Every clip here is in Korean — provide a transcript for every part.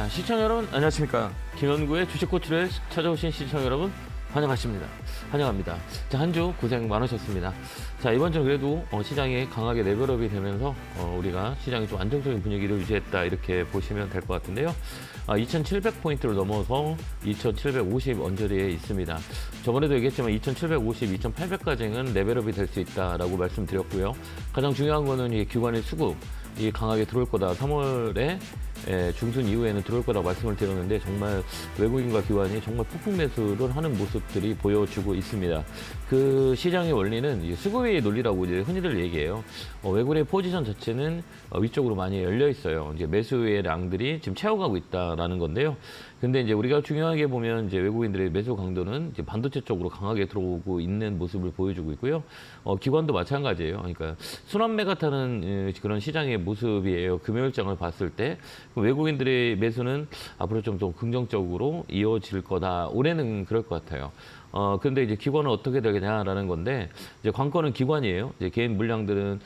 자, 시청자 여러분 안녕하십니까. 김원구의 주식코치를 찾아오신 시청자 여러분 환영합니다. 자, 한 주 고생 많으셨습니다. 자, 이번 주 그래도 시장이 강하게 레벨업이 되면서 우리가 시장이 좀 안정적인 분위기를 유지했다 이렇게 보시면 될 것 같은데요. 2,700포인트를 넘어서 2,750 언저리에 있습니다. 저번에도 얘기했지만 2,750, 2,800까지는 레벨업이 될 수 있다라고 말씀드렸고요. 가장 중요한 거는 이 기관의 수급이 강하게 들어올 거다. 3월에 중순 이후에는 들어올 거라고 말씀을 드렸는데 정말 외국인과 기관이 정말 폭풍 매수를 하는 모습들이 보여주고 있습니다. 그 시장의 원리는 수급의 논리라고 이제 흔히들 얘기해요. 외국인의 포지션 자체는 위쪽으로 많이 열려 있어요. 이제 매수의 량들이 지금 채워가고 있다라는 건데요. 근데 이제 우리가 중요하게 보면 이제 외국인들의 매수 강도는 이제 반도체 쪽으로 강하게 들어오고 있는 모습을 보여주고 있고요. 기관도 마찬가지예요. 그러니까 순환매가 타는 그런 시장의 모습이에요. 금요일장을 봤을 때 외국인들의 매수는 앞으로 좀 더 긍정적으로 이어질 거다. 올해는 그럴 것 같아요. 근데 이제 기관은 어떻게 되겠냐라는 건데, 이제 관건은 기관이에요. 이제 개인 물량들은,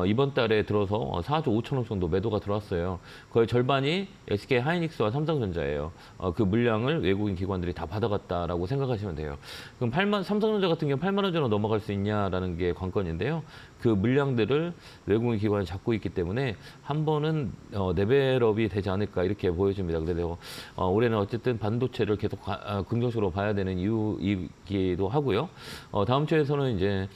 이번 달에 들어서 4조 5천억 정도 매도가 들어왔어요. 거의 절반이 SK 하이닉스와 삼성전자예요. 그 물량을 외국인 기관들이 다 받아갔다라고 생각하시면 돼요. 그럼 삼성전자 같은 경우 8만 원 전후 넘어갈 수 있냐라는 게 관건인데요. 그 물량들을 외국인 기관이 잡고 있기 때문에 한 번은 레벨업이 되지 않을까 이렇게 보여집니다. 그래서 올해는 어쨌든 반도체를 계속 긍정적으로 봐야 되는 이유이기도 하고요. 다음 주에서는 이제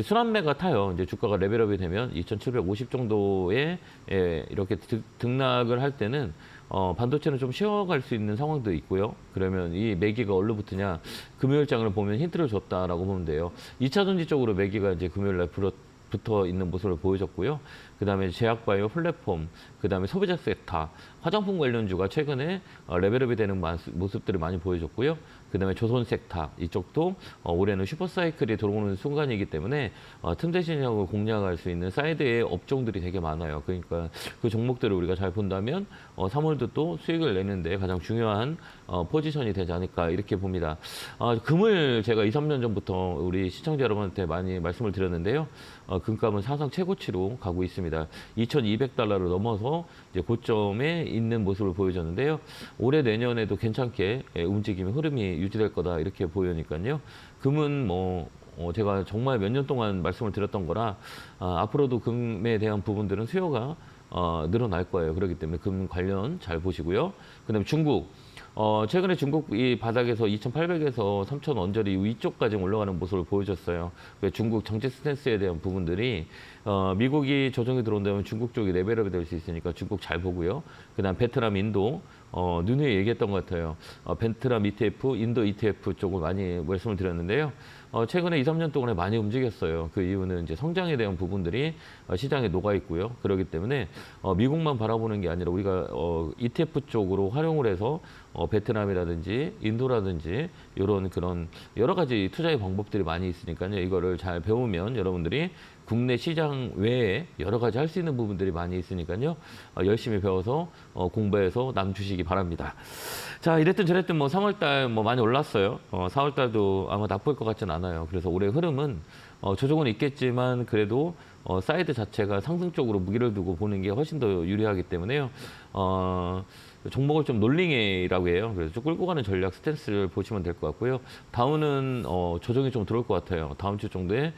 순환매가 타요. 이제 주가가 레벨업이 되면 2,750 정도에 이렇게 등락을 할 때는 반도체는 좀 쉬어갈 수 있는 상황도 있고요. 그러면 이 매기가 어디로 붙으냐? 금요일장을 보면 힌트를 줬다라고 보면 돼요. 2차전지 쪽으로 매기가 이제 금요일날 붙어 있는 모습을 보여줬고요. 그 다음에 제약바이오 플랫폼, 그 다음에 소비자 섹터, 화장품 관련주가 최근에 레벨업이 되는 모습들을 많이 보여줬고요. 그 다음에 조선 섹터, 이쪽도 올해는 슈퍼사이클이 들어오는 순간이기 때문에 틈새 시장을 공략할 수 있는 사이드의 업종들이 되게 많아요. 그러니까 그 종목들을 우리가 잘 본다면 3월도 또 수익을 내는데 가장 중요한 포지션이 되지 않을까 이렇게 봅니다. 금을 제가 2, 3년 전부터 우리 시청자 여러분한테 많이 말씀을 드렸는데요. 금값은 사상 최고치로 가고 있습니다. 2,200달러를 넘어서 이제 고점에 있는 모습을 보여줬는데요. 올해 내년에도 괜찮게 움직임의 흐름이 유지될 거다 이렇게 보이니까요. 금은 제가 정말 몇 년 동안 말씀을 드렸던 거라 앞으로도 금에 대한 부분들은 수요가 늘어날 거예요. 그렇기 때문에 금 관련 잘 보시고요. 그다음에 중국. 최근에 중국이 바닥에서 2,800에서 3,000 언저리 위쪽까지 올라가는 모습을 보여줬어요. 중국 정책 스탠스에 대한 부분들이 미국이 조정이 들어온다면 중국 쪽이 레벨업이 될 수 있으니까 중국 잘 보고요. 그다음 베트남, 인도 누누이 얘기했던 것 같아요. 베트남 ETF, 인도 ETF 쪽을 많이 말씀을 드렸는데요. 최근에 2, 3년 동안에 많이 움직였어요. 그 이유는 이제 성장에 대한 부분들이 시장에 녹아 있고요. 그렇기 때문에 미국만 바라보는 게 아니라 우리가 ETF 쪽으로 활용을 해서 베트남이라든지 인도라든지 이런 그런 여러 가지 투자의 방법들이 많이 있으니까요. 이거를 잘 배우면 여러분들이 국내 시장 외에 여러 가지 할 수 있는 부분들이 많이 있으니까요. 열심히 배워서 공부해서 남주시기 바랍니다. 자, 이랬든 저랬든 3월달 많이 올랐어요. 4월달도 아마 나쁠 것 같진 않아요. 그래서 올해 흐름은 조정은 있겠지만 그래도 사이드 자체가 상승 쪽으로 무게를 두고 보는 게 훨씬 더 유리하기 때문에요. 종목을 좀 롤링이라고 해요. 그래서 좀 끌고 가는 전략 스탠스를 보시면 될 것 같고요. 다우는 조정이 좀 들어올 것 같아요. 다음 주 정도에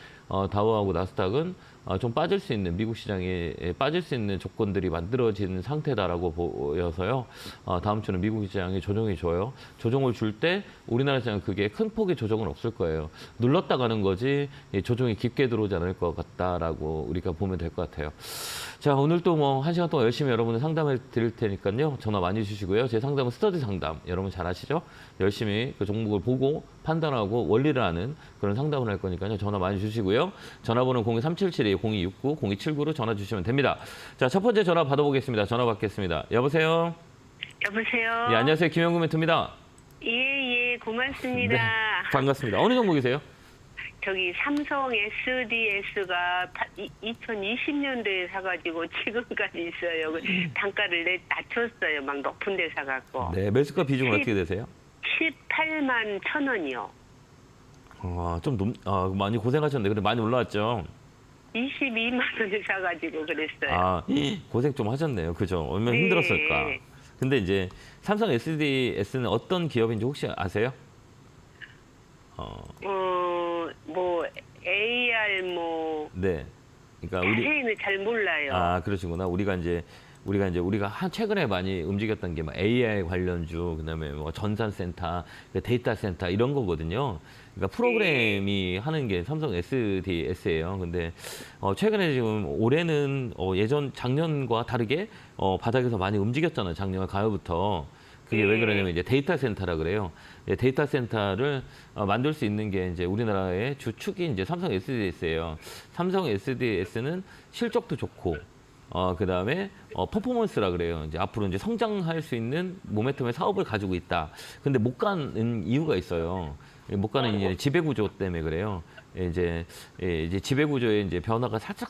다우하고 나스닥은 좀 빠질 수 있는 미국 시장에 빠질 수 있는 조건들이 만들어진 상태다라고 보여서요. 다음 주는 미국 시장이 조정이 줘요. 조정을 줄 때 우리나라 시장은 그게 큰 폭의 조정은 없을 거예요. 눌렀다 가는 거지 조정이 깊게 들어오지 않을 것 같다라고 우리가 보면 될 것 같아요. 자, 오늘 또 1시간 동안 열심히 여러분들 상담을 드릴 테니까요. 전화 많이 주시고요. 제 상담은 스터디 상담. 여러분 잘 아시죠? 열심히 그 종목을 보고 판단하고 원리를 아는 그런 상담을 할 거니까요. 전화 많이 주시고요. 전화번호 02377-0269-0279로 전화 주시면 됩니다. 자, 첫 번째 전화 받아보겠습니다. 전화 받겠습니다. 여보세요? 여보세요? 예, 안녕하세요. 김영구 멘토입니다. 예, 고맙습니다. 네, 반갑습니다. 어느 종목이세요? 저기 삼성 SDS가 2020년도에 사가지고 지금까지 있어요. 단가를 낮췄어요. 막 높은 데 사갖고. 네, 매수가 비중은 어떻게 되세요? 18만 1,000원이요. 많이 고생하셨는데, 근데 많이 올라왔죠? 22만 원에 사가지고 그랬어요. 고생 좀 하셨네요. 그죠? 얼마나 힘들었을까? 근데 이제 삼성 SDS는 어떤 기업인지 혹시 아세요? 뭐 AR 뭐 네. 그러니까 자세히는 잘 몰라요. 그러시구나. 우리가 최근에 많이 움직였던 게 뭐 AI 관련주, 그다음에 뭐 전산센터, 데이터 센터 이런 거거든요. 그러니까 프로그램이 하는 게 삼성 SDS예요. 근데 최근에 지금 올해는 작년과 다르게 바닥에서 많이 움직였잖아요. 작년 가을부터. 그게 왜 그러냐면 이제 데이터 센터라 그래요. 데이터 센터를 만들 수 있는 게 이제 우리나라의 주축이 이제 삼성 SDS예요. 삼성 SDS는 실적도 좋고, 그다음에 퍼포먼스라 그래요. 이제 앞으로 이제 성장할 수 있는 모멘텀의 사업을 가지고 있다. 근데 못 가는 이유가 있어요. 못 가는 이제 지배 구조 때문에 그래요. 이제 지배 구조의 이제 변화가 살짝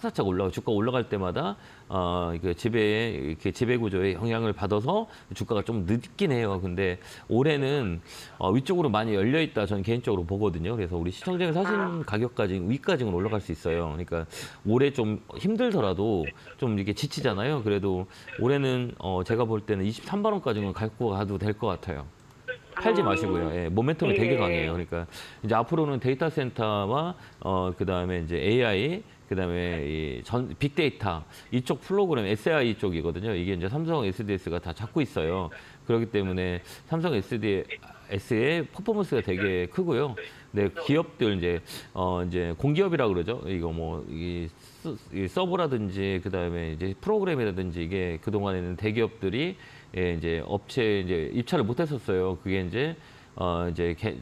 주가 올라갈 때마다 그 지배 구조의 영향을 받아서 주가가 좀 늦긴 해요. 근데 올해는 위쪽으로 많이 열려 있다. 저는 개인적으로 보거든요. 그래서 우리 시청자가 사신 가격까지 위까지는 올라갈 수 있어요. 그러니까 올해 좀 힘들더라도 좀 이렇게 지치잖아요. 그래도 올해는 제가 볼 때는 23만 원까지는 갖고 가도 될 것 같아요. 팔지 마시고요. 예, 모멘텀이 되게 강해요. 그러니까 이제 앞으로는 데이터 센터와 그다음에 이제 AI, 그다음에 빅데이터 이쪽 프로그램 SI 쪽이거든요. 이게 이제 삼성 SDS가 다 잡고 있어요. 그렇기 때문에 삼성 SDS의 퍼포먼스가 되게 크고요. 네, 기업들 이제 공기업이라 그러죠. 이거 뭐 이 서버라든지 그다음에 이제 프로그램이라든지 이게 그동안에는 대기업들이 이제 업체 이제 입찰을 못 했었어요. 그게 이제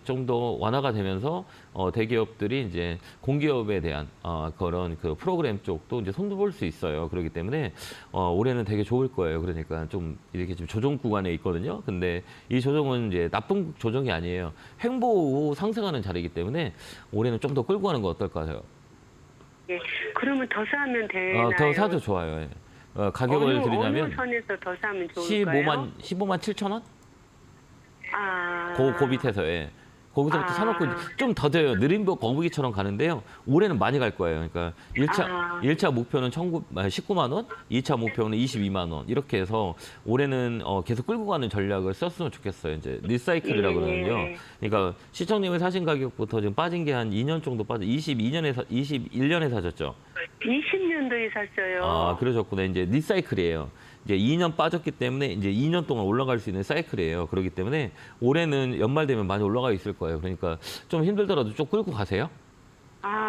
좀 더 완화가 되면서 대기업들이 이제 공기업에 대한 그런 그 프로그램 쪽도 이제 손도 볼 수 있어요. 그렇기 때문에 올해는 되게 좋을 거예요. 그러니까 좀 이렇게 좀 조정 구간에 있거든요. 근데 이 조정은 이제 나쁜 조정이 아니에요. 횡보 상승하는 자리이기 때문에 올해는 좀 더 끌고 가는 거 어떨까요? 예, 그러면 더 사면 되나요? 더 사도 좋아요. 예. 가격을 드리자면 어느 선에서 더 사면 좋을까요? 15만 7천 원? 아, 그 밑에서, 예. 거기서부터 사놓고 좀 더 돼요. 느림벽 거북이처럼 가는데요. 올해는 많이 갈 거예요. 그러니까 1차 목표는 19만 원, 2차 목표는 22만 원. 이렇게 해서 올해는 계속 끌고 가는 전략을 썼으면 좋겠어요. 이제 리사이클이라고 그러거든요. 그러니까 시청님이 사신 가격부터 지금 빠진 게 한 2년 정도 21년에 사셨죠? 20년도에 샀어요. 그러셨구나. 이제 리사이클이에요. 이제 2년 빠졌기 때문에 이제 2년 동안 올라갈 수 있는 사이클이에요. 그렇기 때문에 올해는 연말 되면 많이 올라가 있을 거예요. 그러니까 좀 힘들더라도 좀 끌고 가세요.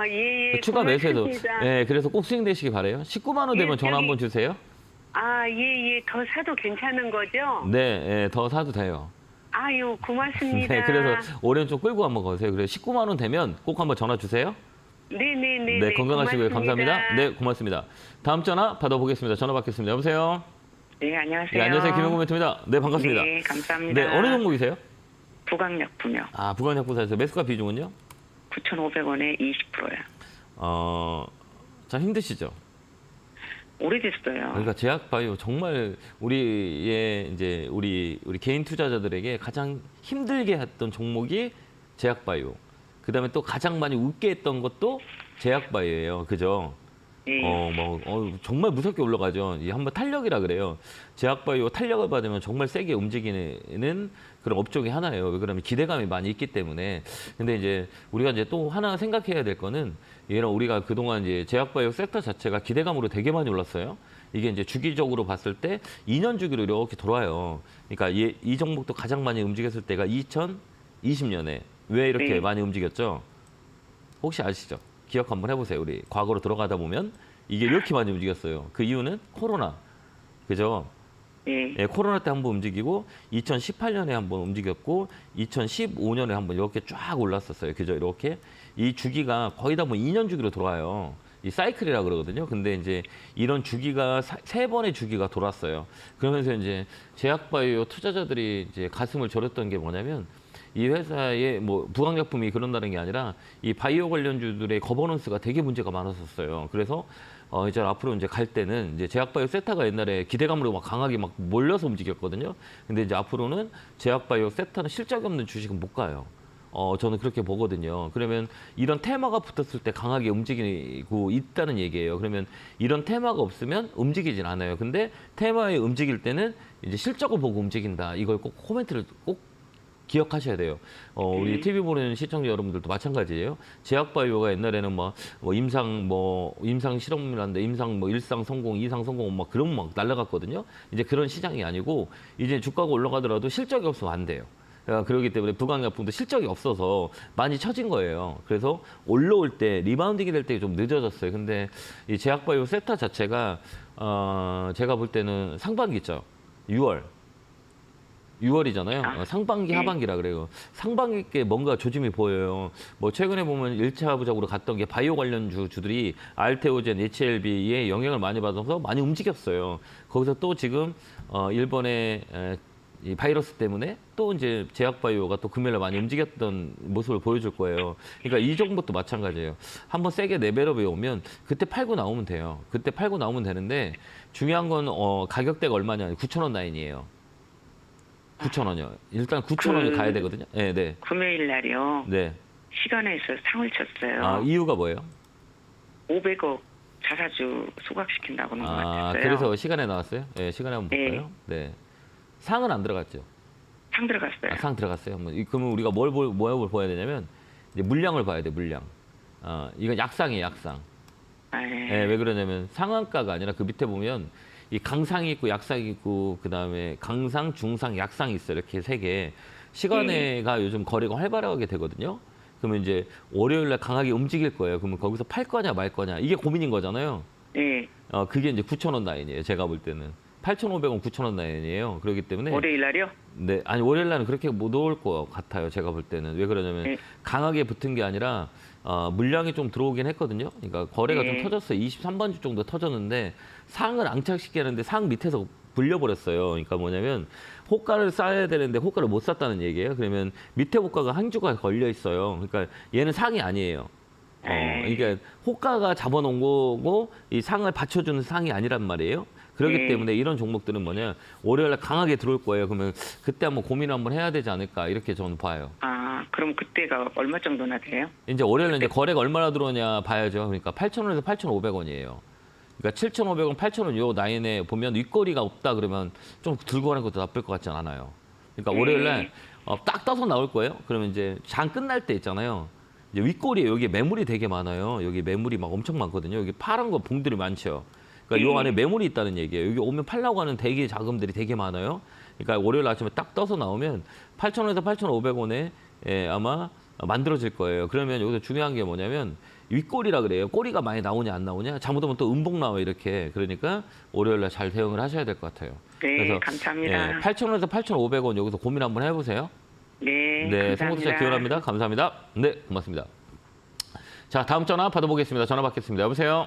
예, 추가 매수해도. 고맙습니다. 네, 그래서 꼭 수익 되시기 바래요. 19만 원 되면 전화 한번 주세요. 예, 더 사도 괜찮은 거죠? 네, 더 사도 돼요. 아유, 고맙습니다. 네, 그래서 올해는 좀 끌고 한번 가세요. 그래서 19만 원 되면 꼭 한번 전화 주세요. 네네네. 네, 건강하시고요. 고맙습니다. 감사합니다. 네, 고맙습니다. 다음 전화 받아보겠습니다. 전화 받겠습니다. 여보세요? 네, 안녕하세요. 네, 안녕하세요. 김영구 멘토입니다. 네, 반갑습니다. 네, 감사합니다. 네, 어느 종목이세요? 부강약품요. 부강약품사에서 매수가 비중은요? 9,500원에 20%요. 참 힘드시죠? 오래됐어요. 그러니까 제약바이오 정말 우리 개인 투자자들에게 가장 힘들게 했던 종목이 제약바이오. 그다음에 또 가장 많이 웃게 했던 것도 제약바이오예요. 그죠? 네. 정말 무섭게 올라가죠. 이 한번 탄력이라 그래요. 제약바이오 탄력을 받으면 정말 세게 움직이는 그런 업종이 하나예요. 왜 그러면 기대감이 많이 있기 때문에. 근데 이제 우리가 이제 또 하나 생각해야 될 거는 얘는 우리가 그동안 이제 제약바이오 섹터 자체가 기대감으로 되게 많이 올랐어요. 이게 이제 주기적으로 봤을 때 2년 주기로 이렇게 돌아요. 그러니까 이 종목도 가장 많이 움직였을 때가 2020년에 왜 이렇게 많이 움직였죠? 혹시 아시죠? 기억 한번 해보세요. 우리 과거로 들어가다 보면 이게 이렇게 많이 움직였어요. 그 이유는 코로나. 그죠? 예, 코로나 때 한번 움직이고 2018년에 한번 움직였고 2015년에 한번 이렇게 쫙 올랐었어요. 그죠? 이렇게 이 주기가 거의 다 뭐 2년 주기로 돌아요. 이 사이클이라 그러거든요. 근데 이제 이런 주기가 세 번의 주기가 돌았어요. 그러면서 이제 제약바이오 투자자들이 이제 가슴을 졸였던 게 뭐냐면 이 회사의 뭐 부강약품이 그런다는 게 아니라 이 바이오 관련주들의 거버넌스가 되게 문제가 많았었어요. 그래서 이제 앞으로 이제 갈 때는 이제 제약바이오 세타가 옛날에 기대감으로 막 강하게 막 몰려서 움직였거든요. 근데 이제 앞으로는 제약바이오 세타는 실적이 없는 주식은 못 가요. 저는 그렇게 보거든요. 그러면 이런 테마가 붙었을 때 강하게 움직이고 있다는 얘기예요. 그러면 이런 테마가 없으면 움직이진 않아요. 근데 테마에 움직일 때는 이제 실적을 보고 움직인다. 이걸 꼭 코멘트를 꼭 기억하셔야 돼요. 우리 TV 보는 시청자 여러분들도 마찬가지예요. 제약바이오가 옛날에는 임상 실험이라는데 임상 일상 성공, 이상 성공 그런 날라갔거든요. 이제 그런 시장이 아니고 이제 주가가 올라가더라도 실적이 없으면 안 돼요. 그렇기 때문에 부강약품도 실적이 없어서 많이 처진 거예요. 그래서 올라올 때 리바운딩이 될 때 좀 늦어졌어요. 근데 이 제약바이오 섹터 자체가 제가 볼 때는 상반기 있죠. 6월이잖아요. 상반기, 하반기라 그래요. 상반기께 뭔가 조짐이 보여요. 최근에 보면 1차 부작으로 갔던 게 바이오 관련 주들이 알테오젠, HLB에 영향을 많이 받아서 많이 움직였어요. 거기서 또 지금 일본의 이 바이러스 때문에 또 이제 제약바이오가 또 금요일에 많이 움직였던 모습을 보여줄 거예요. 그러니까 이 종목도 마찬가지예요. 한번 세게 레벨업에 오면 그때 팔고 나오면 돼요. 그때 팔고 나오면 되는데 중요한 건 가격대가 얼마냐? 9,000원 라인이에요. 9,000원이요. 일단 9,000원이 가야 되거든요. 네, 네. 금요일 날이요. 네. 시간에서 상을 쳤어요. 이유가 뭐예요? 500억 자사주 소각시킨다고 하는 것 같았어요. 그래서 시간에 나왔어요? 네, 시간에 한번 볼까요? 네. 상은 안 들어갔죠? 상 들어갔어요. 상 들어갔어요. 그러면 우리가 뭘 봐야 되냐면 이제 물량을 봐야 돼, 물량. 이건 약상이에요, 약상. 네, 왜 그러냐면 상한가가 아니라 그 밑에 보면 이 강상이 있고 약상이 있고 그다음에 강상, 중상, 약상이 있어요. 이렇게 세 개. 시간에가 요즘 거래가 활발하게 되거든요. 그러면 이제 월요일 날 강하게 움직일 거예요. 그러면 거기서 팔 거냐 말 거냐. 이게 고민인 거잖아요. 네. 그게 이제 9,000원 라인이에요. 제가 볼 때는. 8,500원, 9,000원 라인이에요. 그렇기 때문에 월요일 날이요? 네, 아니 월요일 날은 그렇게 못 올 것 같아요. 제가 볼 때는. 왜 그러냐면 네. 강하게 붙은 게 아니라 물량이 좀 들어오긴 했거든요. 그러니까 거래가 네. 좀 터졌어요. 23번 주 정도 터졌는데 상을 앙착시키는데 상 밑에서 불려버렸어요. 그러니까 뭐냐면 호가를 쌓아야 되는데 호가를 못 쌌다는 얘기예요. 그러면 밑에 호가가 한 주가 걸려 있어요. 그러니까 얘는 상이 아니에요. 그러니까 호가가 잡아놓은 거고 이 상을 받쳐주는 상이 아니란 말이에요. 그렇기 때문에 이런 종목들은 뭐냐 월요일에 강하게 들어올 거예요. 그러면 그때 한번 고민을 한번 해야 되지 않을까 이렇게 저는 봐요. 그럼 그때가 얼마 정도나 돼요? 이제 월요일에 이제 거래가 얼마나 들어오냐 봐야죠. 그러니까 8,000원에서 8,500원이에요. 그러니까 7,500원, 8,000원 요 라인에 보면 윗거리가 없다 그러면 좀 들고 가는 것도 나쁠 것 같지 않아요. 그러니까 월요일날 딱 떠서 나올 거예요. 그러면 이제 장 끝날 때 있잖아요. 이제 윗꼬리에 여기 매물이 되게 많아요. 여기 매물이 막 엄청 많거든요. 여기 파란 거 봉들이 많죠. 그러니까 요 안에 매물이 있다는 얘기예요. 여기 오면 팔려고 하는 대기 자금들이 되게 많아요. 그러니까 월요일 아침에 딱 떠서 나오면 8,000원에서 8,500원에 아마 만들어질 거예요. 그러면 여기서 중요한 게 뭐냐면 윗꼬리라 그래요. 꼬리가 많이 나오냐 안 나오냐. 잘못하면 또 음봉 나와 이렇게. 그러니까 월요일날 잘 대응을 하셔야 될 것 같아요. 네, 그래서 감사합니다. 8,000원에서 8,500원 여기서 고민 한번 해보세요. 네, 네, 감사합니다. 성공투자 기원합니다. 감사합니다. 네, 고맙습니다. 자, 다음 전화 받아보겠습니다. 전화 받겠습니다. 여보세요?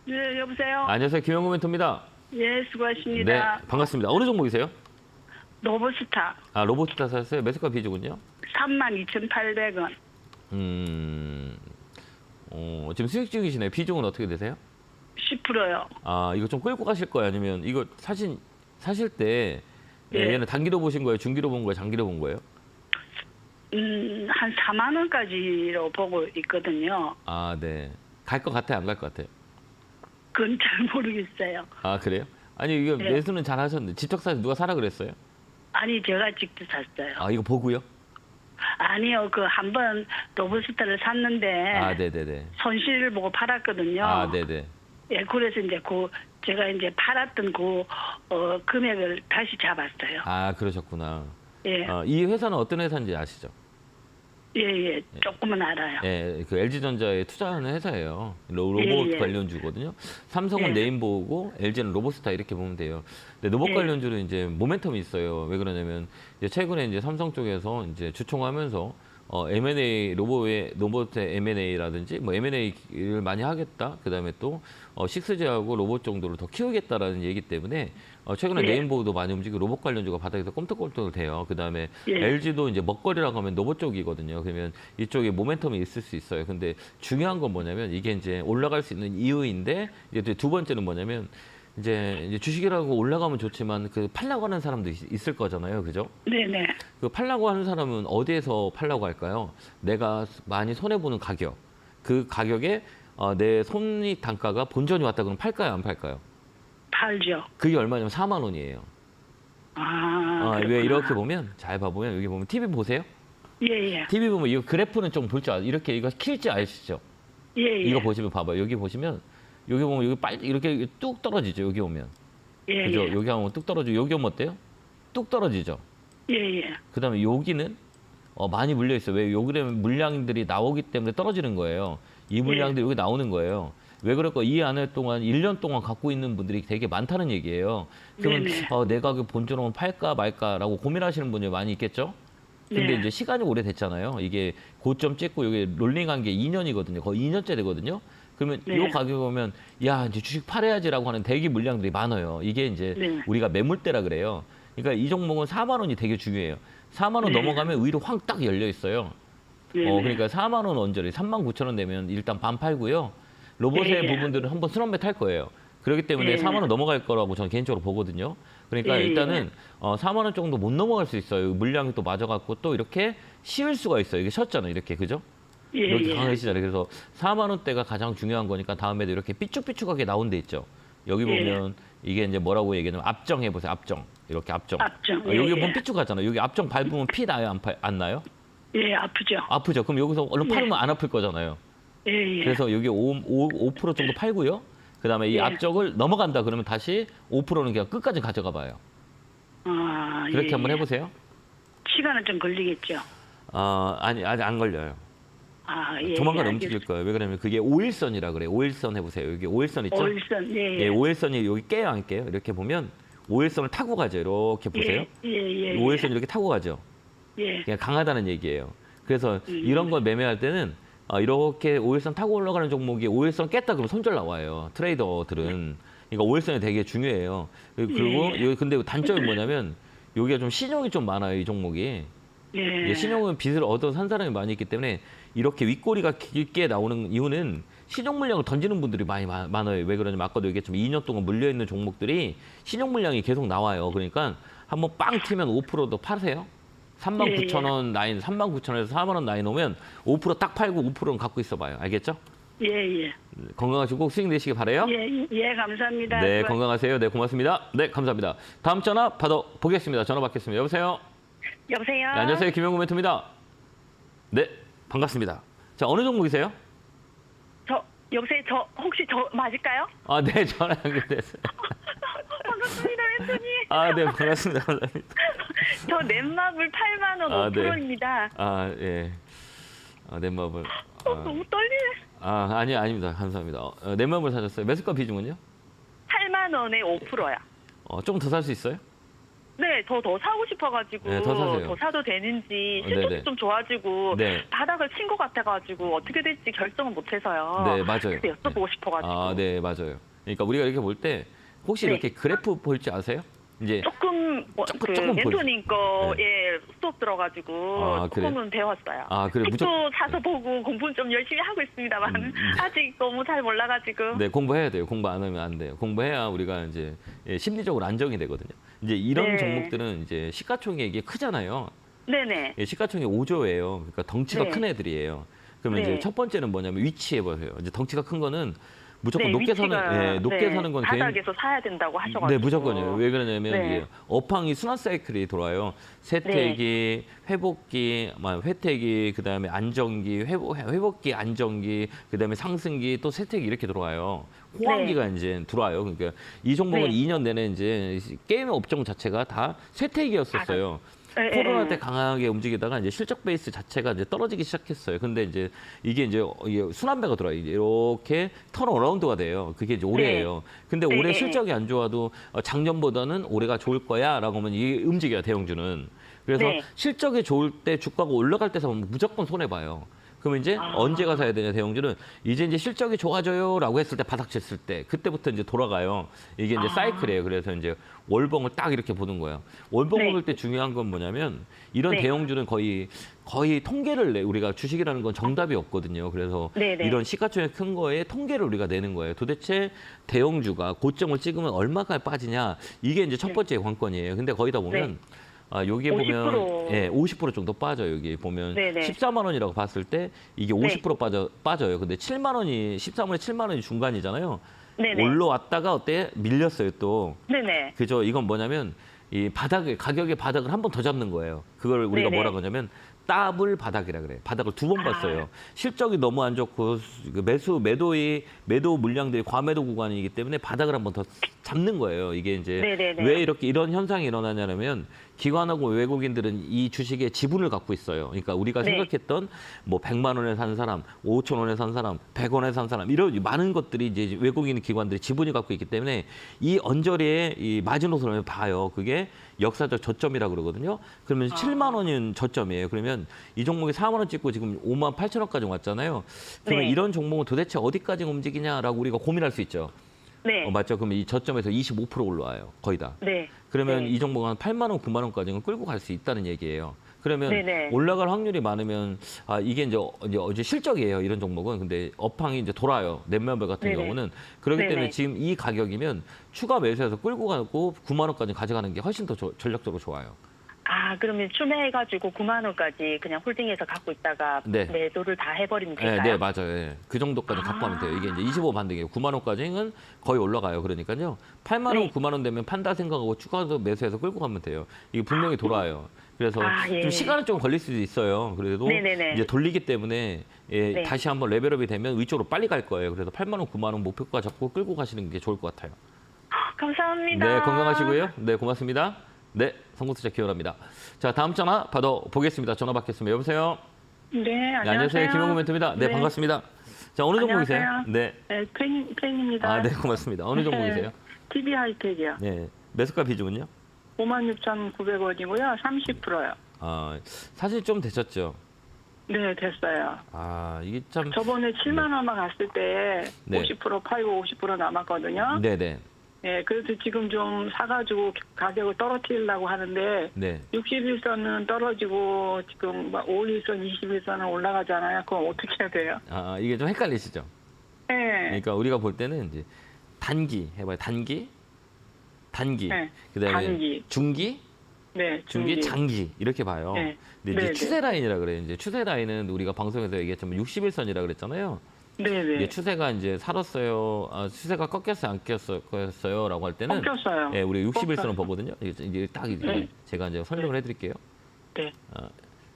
네, 여보세요? 안녕하세요. 김영구 멘토입니다. 예, 수고하십니다. 네, 반갑습니다. 어느 종목이세요? 로보스타 로보스타 사셨어요? 매수가 비중은요? 32,800원. 지금 수익 중이시네요. 비중은 어떻게 되세요? 10%요. 이거 좀 끌고 가실 거예요? 아니면 이거 사실 때 예. 얘는 단기로 보신 거예요? 중기로 본 거예요? 장기로 본 거예요? 한 4만 원까지로 보고 있거든요. 네. 갈 것 같아요? 안 갈 것 같아요? 그건 잘 모르겠어요. 그래요? 아니, 이거 네. 매수는 잘 하셨는데 직접 사서 누가 사라 그랬어요? 아니, 제가 직접 샀어요. 이거 보고요? 아니요, 그 한 번 로보스타를 샀는데 네네네. 손실을 보고 팔았거든요. 네네. 예, 그래서 이제 제가 이제 팔았던 금액을 다시 잡았어요. 그러셨구나. 예, 이 회사는 어떤 회사인지 아시죠? 예, 조금은 알아요. 예, 그 LG전자에 투자하는 회사예요. 로봇 예, 예. 관련주거든요. 삼성은 예. 네임보우고 LG는 로보스타 이렇게 보면 돼요. 근데 로봇 예. 관련주는 이제 모멘텀이 있어요. 왜 그러냐면 이제 최근에 이제 삼성 쪽에서 이제 주총하면서 M&A 로봇의 M&A라든지 뭐 M&A를 많이 하겠다. 그다음에 또 식스제하고 로봇 정도를 더 키우겠다라는 얘기 때문에 최근에 예. 네임보우도 많이 움직이고 로봇 관련주가 바닥에서 꼼떡꼼떡 돼요. 그다음에 예. LG도 이제 먹거리라고 하면 로봇 쪽이거든요. 그러면 이쪽에 모멘텀이 있을 수 있어요. 근데 중요한 건 뭐냐면 이게 이제 올라갈 수 있는 이유인데 이제 두 번째는 뭐냐면 이제 주식이라고 올라가면 좋지만 그 팔라고 하는 사람도 있을 거잖아요, 그죠? 네네. 그 팔라고 하는 사람은 어디에서 팔라고 할까요? 내가 많이 손해 보는 가격, 그 가격에 내 손익 단가가 본전이 왔다 그러면 팔까요, 안 팔까요? 팔죠. 그게 얼마냐면 4만 원이에요. 왜 그렇구나. 이렇게 보면 잘 봐보면 여기 보면 TV 보세요. 예. TV 보면 이거 그래프는 좀 볼 줄 이렇게 이거 킬지 아시죠? 예. 이거 보시면 봐봐요. 여기 보시면 여기 보면 여기 빨리 이렇게 뚝 떨어지죠. 여기 오면 예. 그죠? 예. 여기 하면 뚝 떨어지고 여기 오면 어때요? 뚝 떨어지죠. 예. 그다음에 여기는 많이 물려 있어요. 왜? 여기 물량들이 나오기 때문에 떨어지는 거예요. 이 물량들이 여기 나오는 거예요. 왜 그럴까? 이 안에 동안 1년 동안 갖고 있는 분들이 되게 많다는 얘기예요. 그러면 네네. 내가 그 본전을 팔까 말까라고 고민하시는 분이 많이 있겠죠? 근데 네. 이제 시간이 오래됐잖아요. 이게 고점 찍고 여기 롤링한 게 2년이거든요. 거의 2년째 되거든요. 그러면 네. 이 가격에 보면 야 이제 주식 팔아야지라고 하는 대기 물량들이 많아요. 이게 이제 네. 우리가 매물대라 그래요. 그러니까 이 종목은 4만 원이 되게 중요해요. 4만 원 네. 넘어가면 위로 확 딱 열려 있어요. 네. 그러니까 4만 원 언저리 3만 9천 원 되면 일단 반 팔고요. 로봇의 네. 부분들은 한번 순환매 탈 거예요. 그렇기 때문에 네. 4만 원 넘어갈 거라고 저는 개인적으로 보거든요. 그러니까 네. 일단은 4만 원 정도 못 넘어갈 수 있어요. 물량이 또 맞아갖고 또 이렇게 씌울 수가 있어요. 이게 쉬었잖아요. 이렇게 그죠? 예. 이렇게 강하시잖아요. 그래서 4만 원대가 가장 중요한 거니까 다음에도 이렇게 삐쭉삐쭉하게 나온 데 있죠. 여기 예. 보면 이게 이제 뭐라고 얘기하냐면 앞정 해보세요. 앞정. 이렇게 앞정. 앞정. 여기 예. 보면 삐쭉하잖아요. 여기 앞정 밟으면 피 나요? 안 나요? 예. 아프죠. 아프죠. 그럼 여기서 얼른 예. 팔으면 안 아플 거잖아요. 예. 그래서 여기 5% 정도 팔고요. 그다음에 이 예. 앞쪽을 넘어간다 그러면 다시 5%는 그냥 끝까지 가져가 봐요. 그렇게 예. 한번 해보세요. 시간은 좀 걸리겠죠. 아니 아직 안 걸려요. 예. 조만간 예, 움직일 거예요. 왜 그러냐면 그게 5일선이라 그래요. 5일선 해보세요. 여기 5일선 있죠? 올선. 예. 예, 5일선이 여기 깨요 안 깨요? 이렇게 보면 5일선을 타고 가죠. 이렇게 보세요. 예. 5일선 이렇게 타고 가죠. 예. 그냥 강하다는 얘기예요. 그래서 이런 걸 매매할 때는 이렇게 5일선 타고 올라가는 종목이 5일선 깼다 그러면 손절 나와요. 트레이더들은. 그러니까 5일선이 되게 중요해요. 그리고 예. 여기 근데 단점이 뭐냐면 여기가 좀 신용이 좀 많아요. 이 종목이. 예. 신용은 빚을 얻어 산 사람이 많이 있기 때문에 이렇게 윗꼬리가 길게 나오는 이유는 신용 물량을 던지는 분들이 많아요. 왜 그러냐면 아까도 얘기했지만 2년 동안 물려있는 종목들이 신용 물량이 계속 나와요. 그러니까 한번 빵 튀면 5%도 파세요. 39,000원 라인, 39,000원에서 4만 원 라인 오면 5%딱 팔고 5%는 갖고 있어봐요. 알겠죠? 예. 건강하시고 수익 내시기 바래요. 예. 감사합니다. 네, 건강하세요. 네, 고맙습니다. 네, 감사합니다. 다음 전화 받아보겠습니다. 전화 받겠습니다. 여보세요? 여보세요? 네, 안녕하세요. 김영구 멘토입니다. 네, 반갑습니다. 자, 어느 종목이세요? 여보세요? 혹시 저 맞을까요? 네, 전화 연결됐어요. 반갑습니다, 멘토님. 네, 반갑습니다. 감사합니다. 저 넷마블 8만 원 네. 5%입니다. 예. 넷마블. 너무 떨리네. 아닙니다. 감사합니다. 넷마블 사셨어요. 매수가 비중은요? 8만 원에 5%야. 조금 더 살 수 있어요? 네, 저 더 사고 싶어가지고 네, 더 사세요. 더 사도 되는지 네네. 실적이 좀 좋아지고 네. 바닥을 친 것 같아가지고 어떻게 될지 결정을 못해서요. 네, 맞아요. 그래서 여쭤보고 싶어가지고. 네, 맞아요. 그러니까 우리가 이렇게 볼 때 혹시 네. 이렇게 그래프 볼지 아세요? 이제 조금 조금 멘토님 거에 수업 들어가지고 그래요? 조금은 배웠어요. 그래 책도 무조건 사서 보고 공부는 좀 열심히 하고 있습니다만 아직 너무 잘 몰라가지고. 네, 공부해야 돼요. 공부 안 하면 안 돼요. 공부해야 우리가 이제 심리적으로 안정이 되거든요. 이제 이런 네. 종목들은 이제 시가총액이 크잖아요. 네네. 시가총액 5조예요. 그러니까 덩치가 네. 큰 애들이에요. 그러면 네. 이제 첫 번째는 뭐냐면 위치해 보세요. 이제 덩치가 큰 거는 무조건 네, 높게 위치가, 사는 높게 사는 건 바닥에서 사야 된다고 하셔가지고. 네, 무조건이에요. 왜 그러냐면 네. 이게 업황이 순환 사이클이 돌아요. 세태기, 회복기, 회태기, 그다음에 안정기, 회복기, 안정기, 그다음에 상승기, 또 세태기 이렇게 들어와요. 호황기가 이제 들어와요. 그러니까 이 종목은 네. 2년 내내 이제 게임 업종 자체가 다 세태기였었어요. 네, 코로나 네. 때 강하게 움직이다가 이제 실적 베이스 자체가 이제 떨어지기 시작했어요. 근데 이제 이게 순환배가 들어요. 이제 이렇게 턴어라운드가 돼요. 그게 이제 올해예요. 근데 네, 올해 네. 실적이 안 좋아도 작년보다는 올해가 좋을 거야라고 하면 이게 움직여요. 대형주는. 그래서 네. 실적이 좋을 때 주가가 올라갈 때 사면 무조건 손해 봐요. 그러면 이제 언제가 사야 되냐 대형주는 이제 실적이 좋아져요라고 했을 때 바닥 쳤을 때 그때부터 이제 돌아가요. 이게 이제 사이클이에요. 그래서 이제 월봉을 딱 이렇게 보는 거예요. 월봉을 네. 볼 때 중요한 건 뭐냐면 이런 네. 대형주는 거의 통계를 우리가 주식이라는 건 정답이 없거든요. 그래서 네네. 이런 시가총액 큰 거에 통계를 우리가 내는 거예요. 도대체 대형주가 고점을 찍으면 얼마가 빠지냐 이게 이제 첫 번째 관건이에요. 근데 거기다 보면 여기에 50%. 보면 예, 50% 정도 빠져요. 여기 보면 네네. 14만 원이라고 봤을 때 이게 50% 빠져요. 근데 7만 원이 13원에 7만 원이 중간이잖아요. 네네. 올라왔다가 어때? 밀렸어요, 또. 네네. 그죠? 이건 뭐냐면 이 가격의 바닥을 한 번 더 잡는 거예요. 그걸 우리가 네네. 뭐라 그러냐면 더블 바닥이라 그래요. 바닥을 두 번 봤어요. 실적이 너무 안 좋고 그 매도 물량들이 과매도 구간이기 때문에 바닥을 한 번 더 잡는 거예요. 이게 이제 네네네. 왜 이렇게 이런 현상이 일어나냐면 기관하고 외국인들은 이 주식에 지분을 갖고 있어요. 그러니까 우리가 네. 생각했던 뭐 100만 원에 산 사람, 5천 원에 산 사람, 100원에 산 사람 이런 많은 것들이 이제 외국인 기관들이 지분이 갖고 있기 때문에 이 언저리에 이 마지노선을 봐요. 그게 역사적 저점이라 그러거든요. 그러면 7만 원인 저점이에요. 그러면 이 종목이 4만 원 찍고 지금 5만 8천 원까지 왔잖아요. 그러면 네. 이런 종목은 도대체 어디까지 움직이냐라고 우리가 고민할 수 있죠. 네. 맞죠? 그러면 이 저점에서 25% 올라와요. 거의 다. 네. 그러면 네. 이 종목은 한 8만 원, 9만 원까지는 끌고 갈 수 있다는 얘기예요. 그러면 네네. 올라갈 확률이 많으면 이게 이제 실적이에요. 이런 종목은. 근데 업황이 이제 돌아요. 넷멤버 같은 네네. 경우는. 그렇기 네네. 때문에 지금 이 가격이면 추가 매수해서 끌고 가고 9만 원까지 가져가는 게 훨씬 더 전략적으로 좋아요. 그러면 추매해가지고 9만 원까지 그냥 홀딩해서 갖고 있다가 네. 매도를 다 해버리면 네, 될까요? 네, 맞아요. 예. 그 정도까지 갖고 가면 돼요. 이게 이제 25 반등이에요. 9만 원까지는 거의 올라가요. 그러니까요. 8만 원, 네. 9만 원 되면 판다 생각하고 추가로 매수해서 끌고 가면 돼요. 이게 분명히 돌아요. 그래서 예. 좀 시간은 좀 걸릴 수도 있어요. 그래도 네네네. 이제 돌리기 때문에 네. 다시 한번 레벨업이 되면 위쪽으로 빨리 갈 거예요. 그래서 8만 원, 9만 원 목표가 잡고 끌고 가시는 게 좋을 것 같아요. 감사합니다. 네, 건강하시고요. 네, 고맙습니다. 네, 성공투자 기원합니다. 자, 다음 전화 받아보겠습니다. 전화 받겠습니다. 여보세요? 네, 네, 안녕하세요. 안녕하세요. 김용구 멘토입니다. 네, 반갑습니다. 자, 어느 종목이세요? 안녕하세요. 네. 네, 팬입니다. 네, 고맙습니다. 어느 종목이세요? TV 하이텍이요. 네. 매수가 비중은요? 56,900원이고요. 30%요. 사실 좀 되셨죠? 네, 됐어요. 이게 참. 저번에 7만 원만 갔을 때 네. 50% 팔고 50% 남았거든요. 네네. 네, 그래서 지금 좀 사가지고 가격을 떨어뜨리려고 하는데 네. 61선은 떨어지고 지금 막 51선, 21선은 올라가잖아요. 그럼 어떻게 해야 돼요? 이게 좀 헷갈리시죠? 네. 그러니까 우리가 볼 때는 이제 단기 해봐요. 단기. 네. 그다음에 단기. 중기, 네, 중기, 장기 이렇게 봐요. 네. 근데 이제 네, 추세 라인이라 그래요. 이제 추세 라인은 우리가 방송에서 얘기했지만 61선이라 그랬잖아요. 네네. 이게 추세가 이제 살았어요. 추세가 꺾였어요, 안 꺾였어요?라고 할 때는 꺾였어요. 예, 우리 61선을 꺾였어요. 보거든요. 이제 딱 이제 네. 제가 이제 설명을 해드릴게요. 네.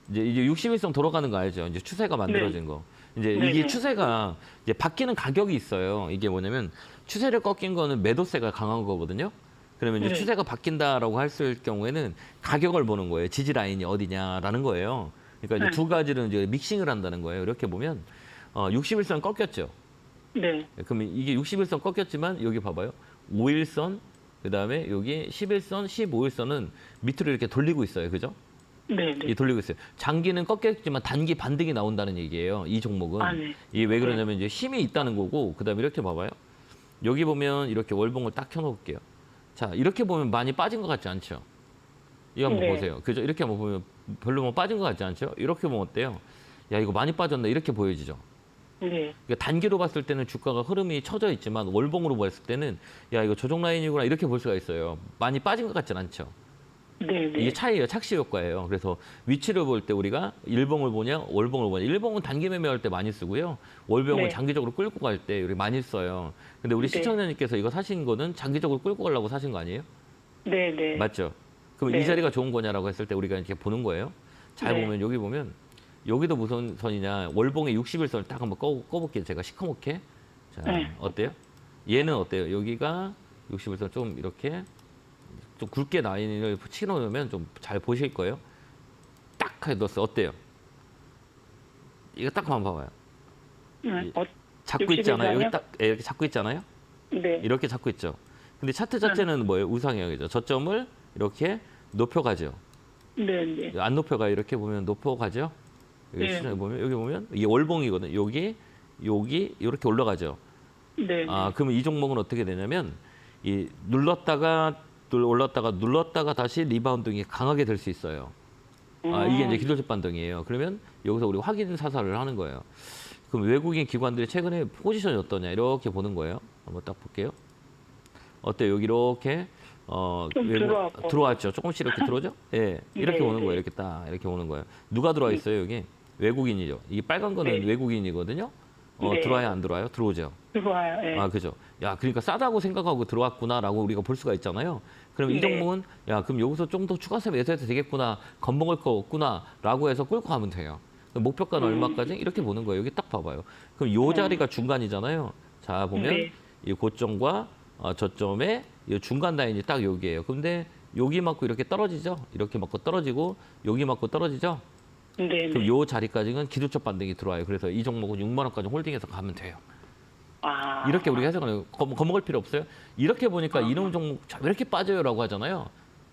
이제 61선 돌아가는 거 알죠? 이제 추세가 만들어진 거. 이제 네, 이게 네. 추세가 이제 바뀌는 가격이 있어요. 이게 뭐냐면 추세를 꺾인 거는 매도세가 강한 거거든요. 그러면 이제 네. 추세가 바뀐다라고 했을 경우에는 가격을 보는 거예요. 지지 라인이 어디냐라는 거예요. 그러니까 이제 네. 두 가지를 이제 믹싱을 한다는 거예요. 이렇게 보면 61선 꺾였죠. 네. 그러면 이게 61선 꺾였지만 여기 봐봐요. 5일선, 그다음에 여기 11선, 15일선은 밑으로 이렇게 돌리고 있어요. 그죠? 네. 네. 돌리고 있어요. 장기는 꺾였지만 단기 반등이 나온다는 얘기예요. 이 종목은. 네. 이게 왜 그러냐면 이제 힘이 있다는 거고, 그다음에 이렇게 봐봐요. 여기 보면 이렇게 월봉을 딱 켜놓을게요. 자, 이렇게 보면 많이 빠진 것 같지 않죠? 이거 한번 네. 보세요. 그죠? 이렇게 한번 보면 별로 뭐 빠진 것 같지 않죠? 이렇게 보면 어때요? 야, 이거 많이 빠졌나? 이렇게 보여지죠? 네. 그러니까 단기로 봤을 때는 주가가 흐름이 처져 있지만 월봉으로 봤을 때는 야, 이거 조정 라인이구나 이렇게 볼 수가 있어요. 많이 빠진 것 같진 않죠? 네. 네. 이게 차이예요. 착시 효과예요. 그래서 위치를 볼 때 우리가 일봉을 보냐, 월봉을 보냐. 일봉은 단기 매매할 때 많이 쓰고요. 월봉은 네. 장기적으로 끌고 갈 때 우리 많이 써요. 근데 우리 네. 시청자님께서 이거 사신 거는 장기적으로 끌고 가려고 사신 거 아니에요? 네. 네. 맞죠? 그럼 네. 이 자리가 좋은 거냐라고 했을 때 우리가 이렇게 보는 거예요. 잘 네. 보면 여기 보면 여기도 무슨 선이냐. 월봉의 61선을 딱 한번 꺼볼게요. 제가 시커멓게. 자, 네. 어때요? 얘는 어때요? 여기가 61선 좀 이렇게 좀 굵게 라인을 치놓으면 좀 잘 보실 거예요. 딱 넣었어요. 어때요? 이거 딱 한번 봐봐요. 잡고 있잖아요. 여기 딱 이렇게 잡고 있잖아요. 네. 이렇게 잡고 있죠. 근데 차트 자체는 뭐예요? 우상향이죠. 저점을 이렇게 높여가죠. 네. 네. 안 높여가 이렇게 보면 높여가죠. 여기 네. 시장에 보면 여기 보면 이게 월봉이거든요. 여기 이렇게 올라가죠. 네. 그러면 이 종목은 어떻게 되냐면 이 눌렀다가 올랐다가 눌렀다가 다시 리바운딩이 강하게 될 수 있어요. 이게 이제 기술적 반등이에요. 그러면 여기서 우리 확인 사살을 하는 거예요. 그럼 외국인 기관들이 최근에 포지션이 어떠냐 이렇게 보는 거예요. 한번 딱 볼게요. 어때요? 여기 이렇게 좀 들어왔고. 들어왔죠. 조금씩 이렇게 들어오죠? 예, 이렇게 네, 오는 네. 거예요. 이렇게 딱 이렇게 오는 거예요. 누가 들어와 있어요 여기? 외국인이죠. 이게 빨간 거는 네. 외국인이거든요. 네. 들어와요, 안 들어와요? 들어오죠. 들어와요. 예. 그죠. 야, 그러니까 싸다고 생각하고 들어왔구나라고 우리가 볼 수가 있잖아요. 그럼 이 네. 종목은 야, 그럼 여기서 좀 더 추가세 매수해도 되겠구나, 겁먹을 거 없구나라고 해서 끌고 가면 돼요. 목표가는 얼마까지? 이렇게 보는 거예요. 여기 딱 봐봐요. 그럼 요 자리가 중간이잖아요. 자, 보면 네. 이 고점과 저점의 이 중간 라인이 딱 여기예요. 근데 여기 맞고 이렇게 떨어지죠? 이렇게 맞고 떨어지고 여기 맞고 떨어지죠? 네. 그럼 요 자리까지는 기술적 반등이 들어와요. 그래서 이 종목은 6만 원까지 홀딩해서 가면 돼요. 이렇게 우리가 해석을 겁먹을 필요 없어요. 이렇게 보니까 이런 종목 왜 이렇게 빠져요라고 하잖아요.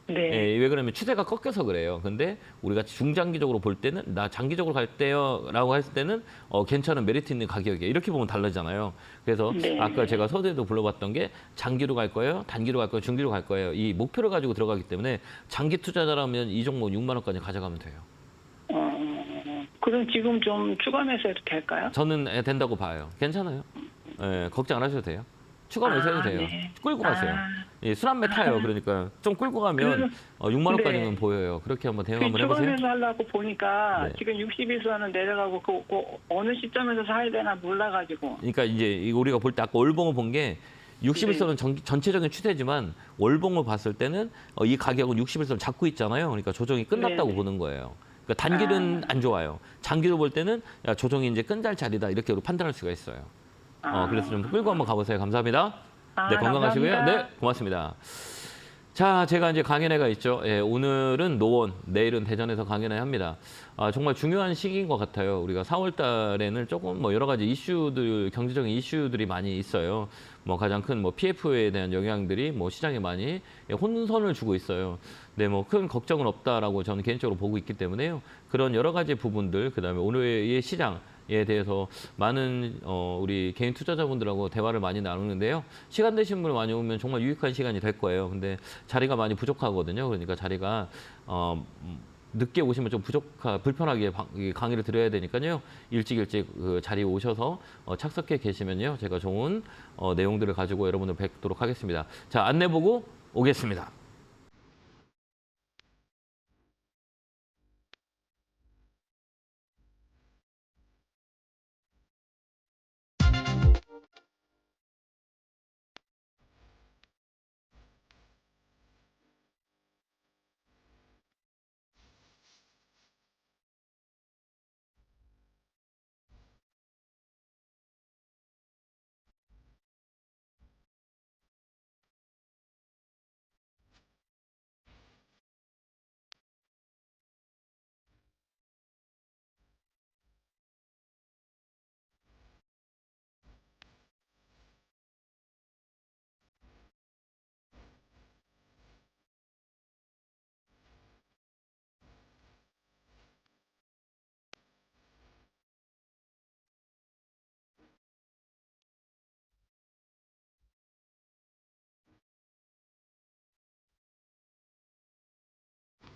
네. 예, 왜 그러면 추세가 꺾여서 그래요. 근데 우리가 중장기적으로 볼 때는 나 장기적으로 갈 때요라고 했을 때는 괜찮은 메리트 있는 가격이에요. 이렇게 보면 다르잖아요. 그래서 네. 아까 제가 서두에도 불러봤던 게 장기로 갈 거예요, 단기로 갈 거예요, 중기로 갈 거예요. 이 목표를 가지고 들어가기 때문에 장기 투자자라면 이 종목 6만 원까지 가져가면 돼요. 그럼 지금 좀 추가 매수해도 될까요? 저는 된다고 봐요. 괜찮아요. 예, 걱정 안 하셔도 돼요. 추가 매수해도 돼요. 네. 끌고 가세요. 예, 술안매 타요. 그러니까 좀 끌고 가면 6만 원까지는 네. 보여요. 그렇게 한번 대응 한번 추가 해보세요. 매수하려고 보니까 네. 지금 60일선은 내려가고 그 어느 시점에서 사야 되나 몰라가지고. 그러니까 이제 우리가 볼 때 아까 월봉을 본 게 60일선은 전체적인 추세지만 월봉을 봤을 때는 이 가격은 60일선 잡고 있잖아요. 그러니까 조정이 끝났다고 네. 보는 거예요. 그러니까 단기는 안 좋아요. 장기로 볼 때는 야, 조정이 이제 끝날 자리다 이렇게 판단할 수가 있어요. 그래서 좀 끌고 한번 가보세요. 감사합니다. 네, 건강하시고요. 감사합니다. 네, 고맙습니다. 자, 제가 이제 강연회가 있죠. 예, 오늘은 노원, 내일은 대전에서 강연회 합니다. 정말 중요한 시기인 것 같아요. 우리가 4월 달에는 조금 여러 가지 이슈들, 경제적인 이슈들이 많이 있어요. 가장 큰 PF에 대한 영향들이 시장에 많이 혼선을 주고 있어요. 네, 큰 걱정은 없다라고 저는 개인적으로 보고 있기 때문에요. 그런 여러 가지 부분들, 그다음에 오늘의 시장에 대해서 많은 우리 개인 투자자분들하고 대화를 많이 나누는데요. 시간 되신 분 많이 오면 정말 유익한 시간이 될 거예요. 근데 자리가 많이 부족하거든요. 그러니까 자리가 늦게 오시면 좀 불편하게 강의를 드려야 되니까요. 일찍 그 자리에 오셔서 착석해 계시면요. 제가 좋은 내용들을 가지고 여러분들 뵙도록 하겠습니다. 자, 안내 보고 오겠습니다.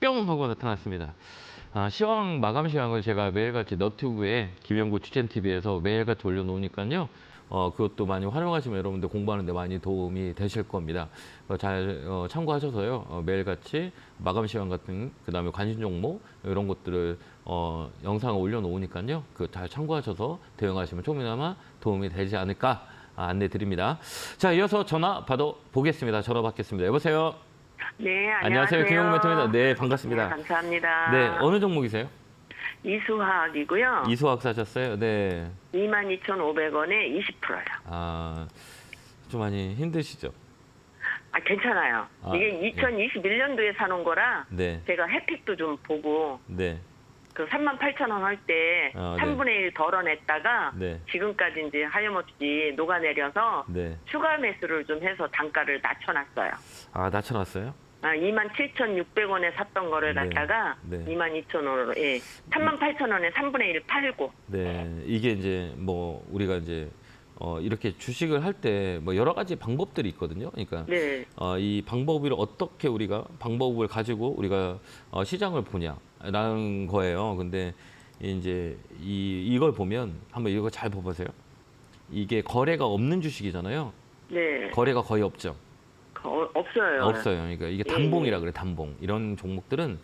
뿅 하고 나타났습니다. 시황 마감 시황을 제가 매일같이 너튜브에 김영구 추천TV에서 매일같이 올려놓으니까요. 그것도 많이 활용하시면 여러분들 공부하는 데 많이 도움이 되실 겁니다. 잘 참고하셔서요. 매일같이 마감 시황 같은 그다음에 관심 종목 이런 것들을 영상을 올려놓으니까요. 그 잘 참고하셔서 대응하시면 조금이나마 도움이 되지 않을까 안내 드립니다. 자, 이어서 전화 받아 보겠습니다. 전화 받겠습니다. 여보세요. 네, 안녕하세요. 김영구 멘토입니다. 네, 반갑습니다. 네, 감사합니다. 네, 어느 종목이세요? 이수화학이고요. 이수학 사셨어요? 네. 22,500원에 20%요. 좀 많이 힘드시죠? 괜찮아요. 이게 2021년도에 사놓은 거라 네. 제가 혜택도 좀 보고 네. 그 38,000원 할 때 네. 3분의 1 덜어냈다가 네. 지금까지 이제 하염없이 녹아내려서 네. 추가 매수를 좀 해서 단가를 낮춰놨어요. 낮춰놨어요? 27,600원에 샀던 거를 네. 갖다가 네. 22,000원으로, 예. 38,000원에 3분의 1 팔고. 네, 이게 이제 뭐 우리가 이제 이렇게 주식을 할 때 뭐 여러 가지 방법들이 있거든요. 그러니까 네. 이 방법을 어떻게 우리가 방법을 가지고 우리가 시장을 보냐라는 거예요. 근데 이제 이걸 보면 한번 이거 잘 봐보세요. 이게 거래가 없는 주식이잖아요. 네. 거래가 거의 없죠. 없어요. 없어요. 그러니까 이게 단봉이라 그래, 단봉. 이런 종목들은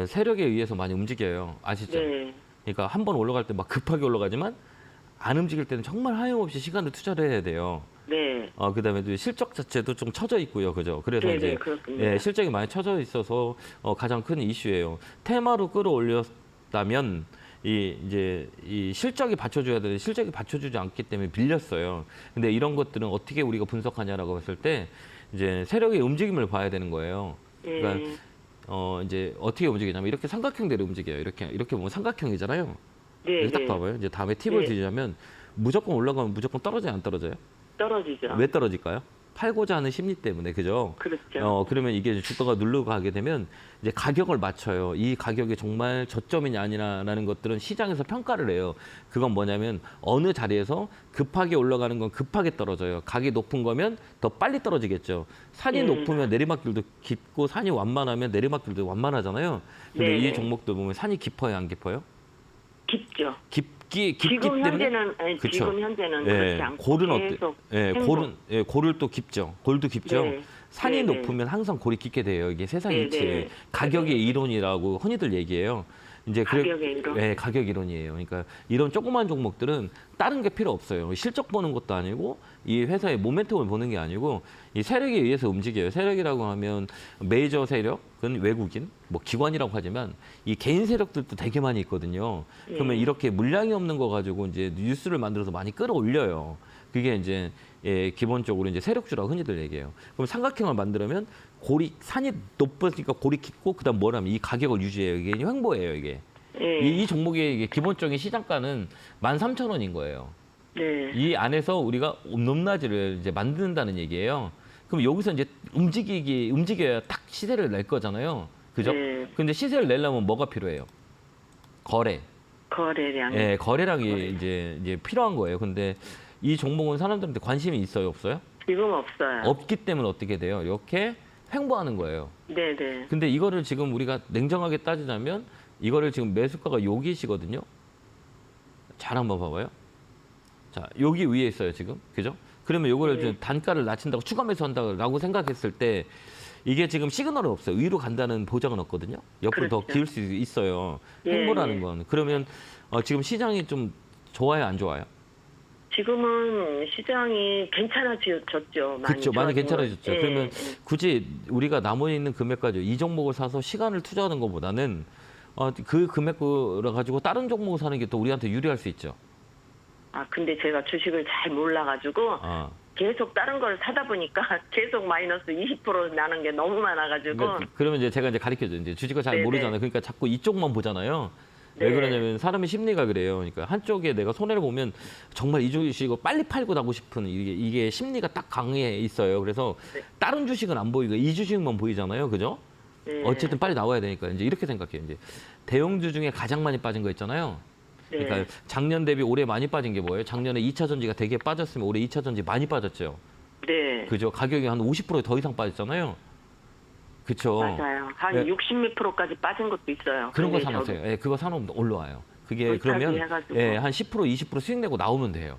세력에 의해서 많이 움직여요. 아시죠? 네. 그러니까 한 번 올라갈 때 막 급하게 올라가지만 안 움직일 때는 정말 하염없이 시간을 투자를 해야 돼요. 네. 그다음에 또 실적 자체도 좀 처져 있고요. 그죠? 그래서 네, 이제 네, 그렇습니다. 예, 실적이 많이 처져 있어서 가장 큰 이슈예요. 테마로 끌어올렸다면 이 실적이 받쳐줘야 되는데 실적이 받쳐주지 않기 때문에 빌렸어요. 근데 이런 것들은 어떻게 우리가 분석하냐라고 했을 때 이제 세력의 움직임을 봐야 되는 거예요. 그러니까 네. 이제 어떻게 움직이냐면 이렇게 삼각형대로 움직여요. 이렇게 보면 삼각형이잖아요. 네. 여기 딱 네. 봐봐요. 이제 다음에 팁을 네. 드리자면 무조건 올라가면 무조건 떨어져요, 안 떨어져요? 떨어지죠. 왜 떨어질까요? 팔고자 하는 심리 때문에, 그죠? 그렇죠. 그러면 이게 주가가 누르고 가게 되면 이제 가격을 맞춰요. 이 가격이 정말 저점이냐 아니냐라는 것들은 시장에서 평가를 해요. 그건 뭐냐면 어느 자리에서 급하게 올라가는 건 급하게 떨어져요. 각이 높은 거면 더 빨리 떨어지겠죠. 산이 높으면 내리막길도 깊고 산이 완만하면 내리막길도 완만하잖아요. 근데 네. 이 종목들 보면 산이 깊어요, 안 깊어요? 깊죠. 깊기 지금 때문에 현재는 아니, 그쵸. 지금 현재는 예, 그렇지 않고 골은 어때? 계속 예, 행보. 골은 또 깊죠. 골도 깊죠. 네. 산이 네, 네. 높으면 항상 골이 깊게 돼요. 이게 세상 네, 이치. 네. 가격의 이론이라고 흔히들 얘기해요. 이제 가격의 이론? 네, 가격 이론이에요. 그러니까 이런 조그만 종목들은 다른 게 필요 없어요. 실적 보는 것도 아니고 이 회사의 모멘텀을 보는 게 아니고 이 세력에 의해서 움직여요. 세력이라고 하면 메이저 세력은 외국인, 뭐 기관이라고 하지만 이 개인 세력들도 되게 많이 있거든요. 그러면 이렇게 물량이 없는 거 가지고 이제 뉴스를 만들어서 많이 끌어올려요. 그게 이제 기본적으로 이제 세력주라고 흔히들 얘기해요. 그럼 삼각형을 만들면 산이 높으니까 골이 깊고 그다음 뭐라면 이 가격을 유지해요. 이게 횡보예요, 이게. 네. 이 종목의 이게 기본적인 시장가는 13,000원인 거예요. 네. 이 안에서 우리가 높낮이를 이제 만든다는 얘기예요. 그럼 여기서 이제 움직여야 딱 시세를 낼 거잖아요. 그죠? 네. 근데 시세를 내려면 뭐가 필요해요? 거래량. 예, 거래량이 이제 필요한 거예요. 근데 이 종목은 사람들한테 관심이 있어요, 없어요? 지금 없어요. 없기 때문에 어떻게 돼요? 이렇게 횡보하는 거예요. 네네. 근데 이거를 지금 우리가 냉정하게 따지자면 이거를 지금 매수가가 여기시거든요. 잘 한번 봐봐요. 자, 여기 위에 있어요, 지금. 그죠? 그러면 이거를 좀 단가를 낮춘다고 추가 매수한다고 생각했을 때 이게 지금 시그널은 없어요. 위로 간다는 보장은 없거든요. 옆으로 더 그렇죠. 기울 수 있어요. 예, 횡보라는 예. 건. 그러면 지금 시장이 좀 좋아요, 안 좋아요? 지금은 시장이 괜찮아졌죠. 많이 그렇죠. 많이 좋아진 괜찮아졌죠. 건. 예, 그러면 예. 굳이 우리가 남아 있는 금액 가지고 이 종목을 사서 시간을 투자하는 것보다는 그 금액을 가지고 다른 종목을 사는 게 또 우리한테 유리할 수 있죠. 근데 제가 주식을 잘 몰라가지고 아. 계속 다른 걸 사다 보니까 계속 마이너스 20% 나는 게 너무 많아가지고. 그러면 이제 제가 가르쳐줘요. 이제 주식을 잘 네네. 모르잖아요. 그러니까 자꾸 이쪽만 보잖아요. 왜 네. 그러냐면 사람의 심리가 그래요. 그러니까 한쪽에 내가 손해를 보면 정말 이 주식을 빨리 팔고 나고 싶은 이게 심리가 딱 강해 있어요. 그래서 네. 다른 주식은 안 보이고 이 주식만 보이잖아요. 그죠? 네. 어쨌든 빨리 나와야 되니까 이제 이렇게 생각해요. 이제 대형주 중에 가장 많이 빠진 거 있잖아요. 네. 그러니까 작년 대비 올해 많이 빠진 게 뭐예요? 작년에 2차 전지가 되게 빠졌으면 올해 2차 전지 많이 빠졌죠. 네. 그죠? 가격이 한 50% 더 이상 빠졌잖아요. 그렇죠. 맞아요. 한 네. 60몇 프로까지 빠진 것도 있어요. 그런 거 근데 사놓으세요. 예, 그거 사놓으면 올라와요. 그게 물타기 그러면 해가지고. 예, 한 10% 20% 수익 내고 나오면 돼요.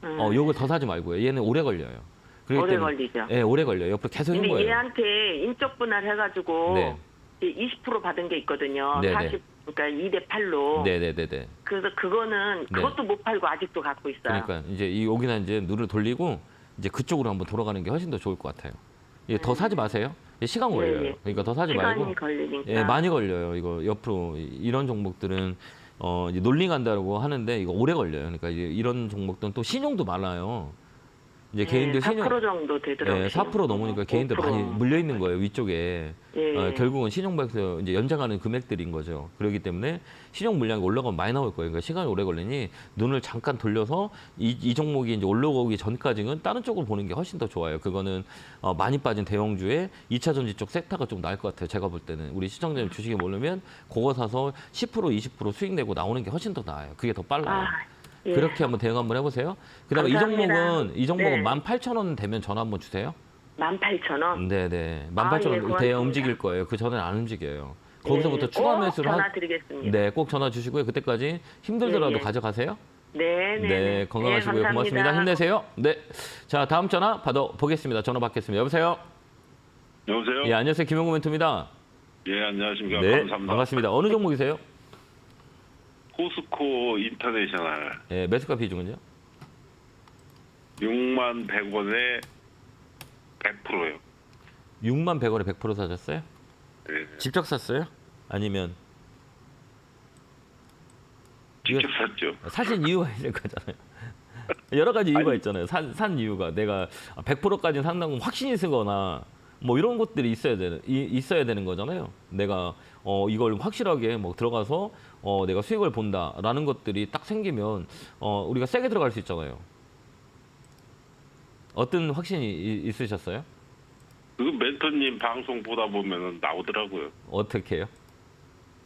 저도, 요거 더 사지 말고요. 얘는 오래 걸려요. 그렇기 오래 때문에- 걸리죠. 예, 오래 걸려요. 옆으로 계속 근데 횡보해요. 얘한테 인적 분할 해가지고 네. 20% 받은 게 있거든요. 네네. 40, 그러니까 2대 8로. 네네네네. 그래서 그거는 네. 그것도 못 팔고 아직도 갖고 있어요. 그러니까 이제 여기나 이제 눈을 돌리고 이제 그쪽으로 한번 돌아가는 게 훨씬 더 좋을 것 같아요. 예, 더 사지 마세요. 예, 시간 걸려요. 예. 그러니까 더 사지 시간이 말고. 걸리니까. 예, 많이 걸려요. 이거 옆으로 이런 종목들은 이제 놀링 한다고 하는데 이거 오래 걸려요. 그러니까 이제 이런 종목들은 또 신용도 많아요. 이제 개인들 4% 정도 되더라고요. 4% 넘으니까 개인들 5%. 많이 물려 있는 거예요, 위쪽에. 예. 결국은 신용보험에서 이제 연장하는 금액들인 거죠. 그렇기 때문에 신용 물량이 올라가면 많이 나올 거예요. 그러니까 시간이 오래 걸리니 눈을 잠깐 돌려서 이 종목이 이제 올라오기 전까지는 다른 쪽을 보는 게 훨씬 더 좋아요. 그거는 많이 빠진 대형주의 2차 전지 쪽 섹터가 좀 나을 것 같아요. 제가 볼 때는 우리 시청자님 주식이 모르면 그거 사서 10% 20% 수익 내고 나오는 게 훨씬 더 나아요. 그게 더 빨라요. 예. 그렇게 한번 대응 한번 해보세요. 그다음에 감사합니다. 이 종목은 네. 18,000원 되면 전화 한번 주세요. 18,000원. 네네. 예, 18,000원 고맙습니다. 대응 움직일 거예요. 그 전에는 안 움직여요. 거기서부터 추가 꼭 매수를 전화 드리겠습니다. 네, 꼭 전화 주시고요. 그때까지 힘들더라도 예, 예. 가져가세요. 네, 네. 네, 건강하시고요. 감사합니다. 고맙습니다. 힘내세요. 네. 자, 다음 전화 받아보겠습니다. 전화 받겠습니다. 여보세요? 여보세요? 예, 안녕하세요. 김용구 멘토입니다. 예, 안녕하십니까. 네, 감사합니다. 반갑습니다. 어느 종목이세요? 포스코 인터내셔널 예, 매수가 비중은요? 6만 100원에 100%요. 6만 100원에 100% 사셨어요? 네. 직접 샀어요? 아니면 직접 샀죠. 사신 이유가 있는 거잖아요. 여러 가지 이유가 있잖아요. 산 이유가 내가 100%까지 산다고 확신이 쓰거나 뭐 이런 것들이 있어야 되는 거잖아요. 내가 이걸 확실하게 뭐 들어가서 내가 수익을 본다라는 것들이 딱 생기면 우리가 세게 들어갈 수 있잖아요. 어떤 확신이 있으셨어요? 그 멘토님 방송 보다 보면 나오더라고요. 어떻게 해요?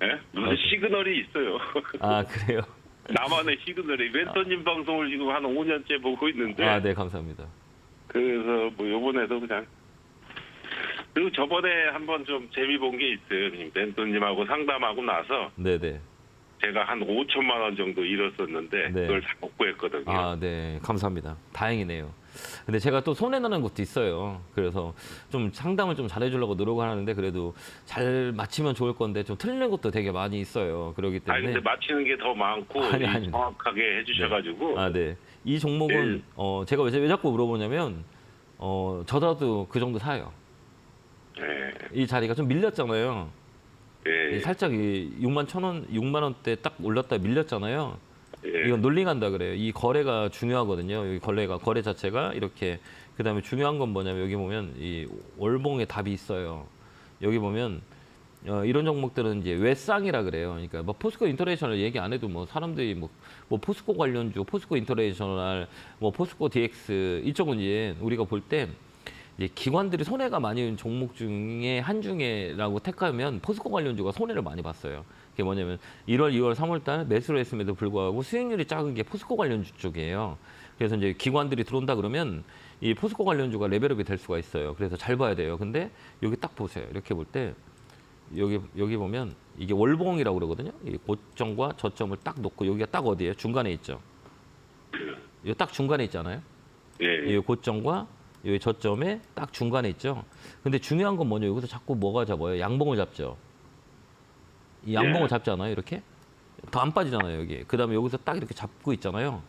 예? 무슨 시그널이 있어요. 아, 그래요? 나만의 시그널이. 멘토님 방송을 지금 한 5년째 보고 있는데. 아, 네, 감사합니다. 그래서 뭐 요번에도 그냥. 그리고 저번에 한번 좀 재미 본 게 있어요. 멘토님하고 상담하고 나서 네네. 제가 한 5천만 원 정도 잃었었는데 네. 그걸 다 복구했거든요. 아, 네. 감사합니다. 다행이네요. 근데 제가 또 손해나는 것도 있어요. 그래서 좀 상담을 좀 잘해주려고 노력을 하는데 그래도 잘 맞히면 좋을 건데 좀 틀리는 것도 되게 많이 있어요. 그러기 아니 때문에. 근데 맞히는 게 더 많고 아니. 정확하게 해주셔가지고 아, 네. 이 종목은 제가 왜 자꾸 물어보냐면 저라도 그 정도 사요. 예, 이 자리가 좀 밀렸잖아요. 예, 살짝 이 6만 1,000원, 6만 원대 딱 올랐다 밀렸잖아요. 예. 이건 놀링한다 그래요. 이 거래가 중요하거든요. 여기 거래 자체가 이렇게. 그다음에 중요한 건 뭐냐면 여기 보면 이 월봉의 답이 있어요. 여기 보면 이런 종목들은 이제 외쌍이라 그래요. 그러니까 뭐 포스코 인터내셔널 얘기 안 해도 뭐 사람들이 뭐 포스코 관련주, 포스코 인터내셔널, 뭐 포스코 DX 이쪽은 이제 우리가 볼 때 이제 기관들이 손해가 많이 온 종목 중에 한 중에라고 택하면 포스코 관련주가 손해를 많이 봤어요. 그게 뭐냐면 1월, 2월, 3월 달 매수를 했음에도 불구하고 수익률이 작은 게 포스코 관련주 쪽이에요. 그래서 이제 기관들이 들어온다 그러면 이 포스코 관련주가 레벨업이 될 수가 있어요. 그래서 잘 봐야 돼요. 근데 여기 딱 보세요. 이렇게 볼 때 여기 보면 이게 월봉이라고 그러거든요. 이 고점과 저점을 딱 놓고 여기가 딱 어디예요? 중간에 있죠. 여기 딱 중간에 있잖아요. 예. 이 고점과 이 저점에 딱 중간에 있죠. 근데 중요한 건 뭐냐? 여기서 자꾸 뭐가 잡아요? 양봉을 잡죠. 이 양봉을 예. 잡잖아요. 이렇게 더 안 빠지잖아요. 여기. 그다음에 여기서 딱 이렇게 잡고 있잖아요.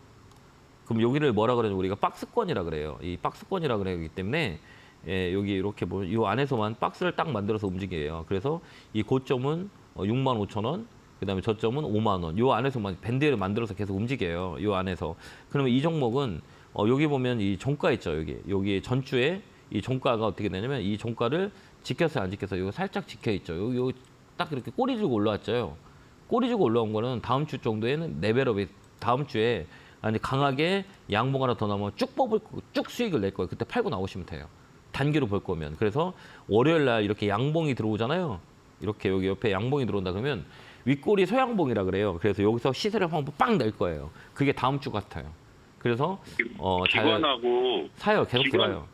그럼 여기를 뭐라 그러냐면 우리가 박스권이라 그래요. 이 박스권이라 그러기 때문에 여기 이렇게 보면 이 안에서만 박스를 딱 만들어서 움직여요. 그래서 이 고점은 65,000원, 그다음에 저점은 5만 원. 요 안에서만 밴드를 만들어서 계속 움직여요. 요 안에서. 그러면 이 종목은 여기 보면 이 종가 있죠. 여기 전주에 이 종가가 어떻게 되냐면 이 종가를 지켰어요, 안 지켰어요? 이거 살짝 지켜 있죠. 요 딱 이렇게 꼬리 들고 올라왔죠. 꼬리 들고 올라온 거는 다음 주 정도에는 레벨업이 다음 주에 아니 강하게 양봉 하나 더 나오면 쭉 수익을 낼 거예요. 그때 팔고 나오시면 돼요. 단기로 볼 거면. 그래서 월요일 날 이렇게 양봉이 들어오잖아요. 이렇게 여기 옆에 양봉이 들어온다 그러면 윗꼬리 소양봉이라 그래요. 그래서 여기서 시세를 한번 빵 낼 거예요. 그게 다음 주 같아요. 그래서 잘 기관하고 사요. 계속 들어요.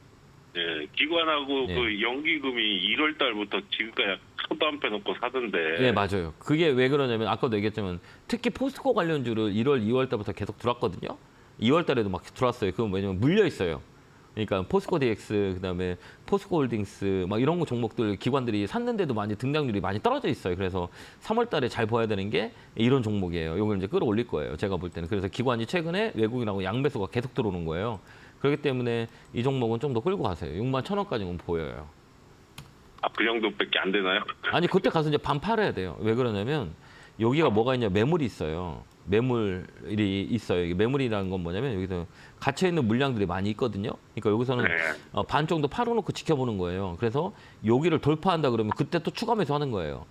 예, 기관하고 예. 그 연기금이 1월 달부터 지금까지 손도 안 빼놓고 사던데. 네, 맞아요. 그게 왜 그러냐면 아까도 얘기했지만 특히 포스코 관련주를 1월, 2월 달부터 계속 들어왔거든요. 2월 달에도 막 들어왔어요. 그건 왜냐면 물려 있어요. 그러니까 포스코 DX, 그다음에 포스코 홀딩스 막 이런 거 종목들 기관들이 샀는데도 많이 등락률이 많이 떨어져 있어요. 그래서 3월 달에 잘 봐야 되는 게 이런 종목이에요. 이걸 이제 끌어올릴 거예요. 제가 볼 때는. 그래서 기관이 최근에 외국인하고 양매수가 계속 들어오는 거예요. 그렇기 때문에 이 종목은 좀 더 끌고 가세요. 6만 1,000원까지는 보여요. 아, 그 정도밖에 안 되나요? 아니 그때 가서 이제 반 팔아야 돼요. 왜 그러냐면 여기가 뭐가 있냐, 매물이 있어요. 매물이 있어요. 이게 매물이라는 건 뭐냐면 여기서 갇혀 있는 물량들이 많이 있거든요. 그러니까 여기서는 네. 반 정도 팔아놓고 지켜보는 거예요. 그래서 여기를 돌파한다 그러면 그때 또 추가 매수하는 거예요.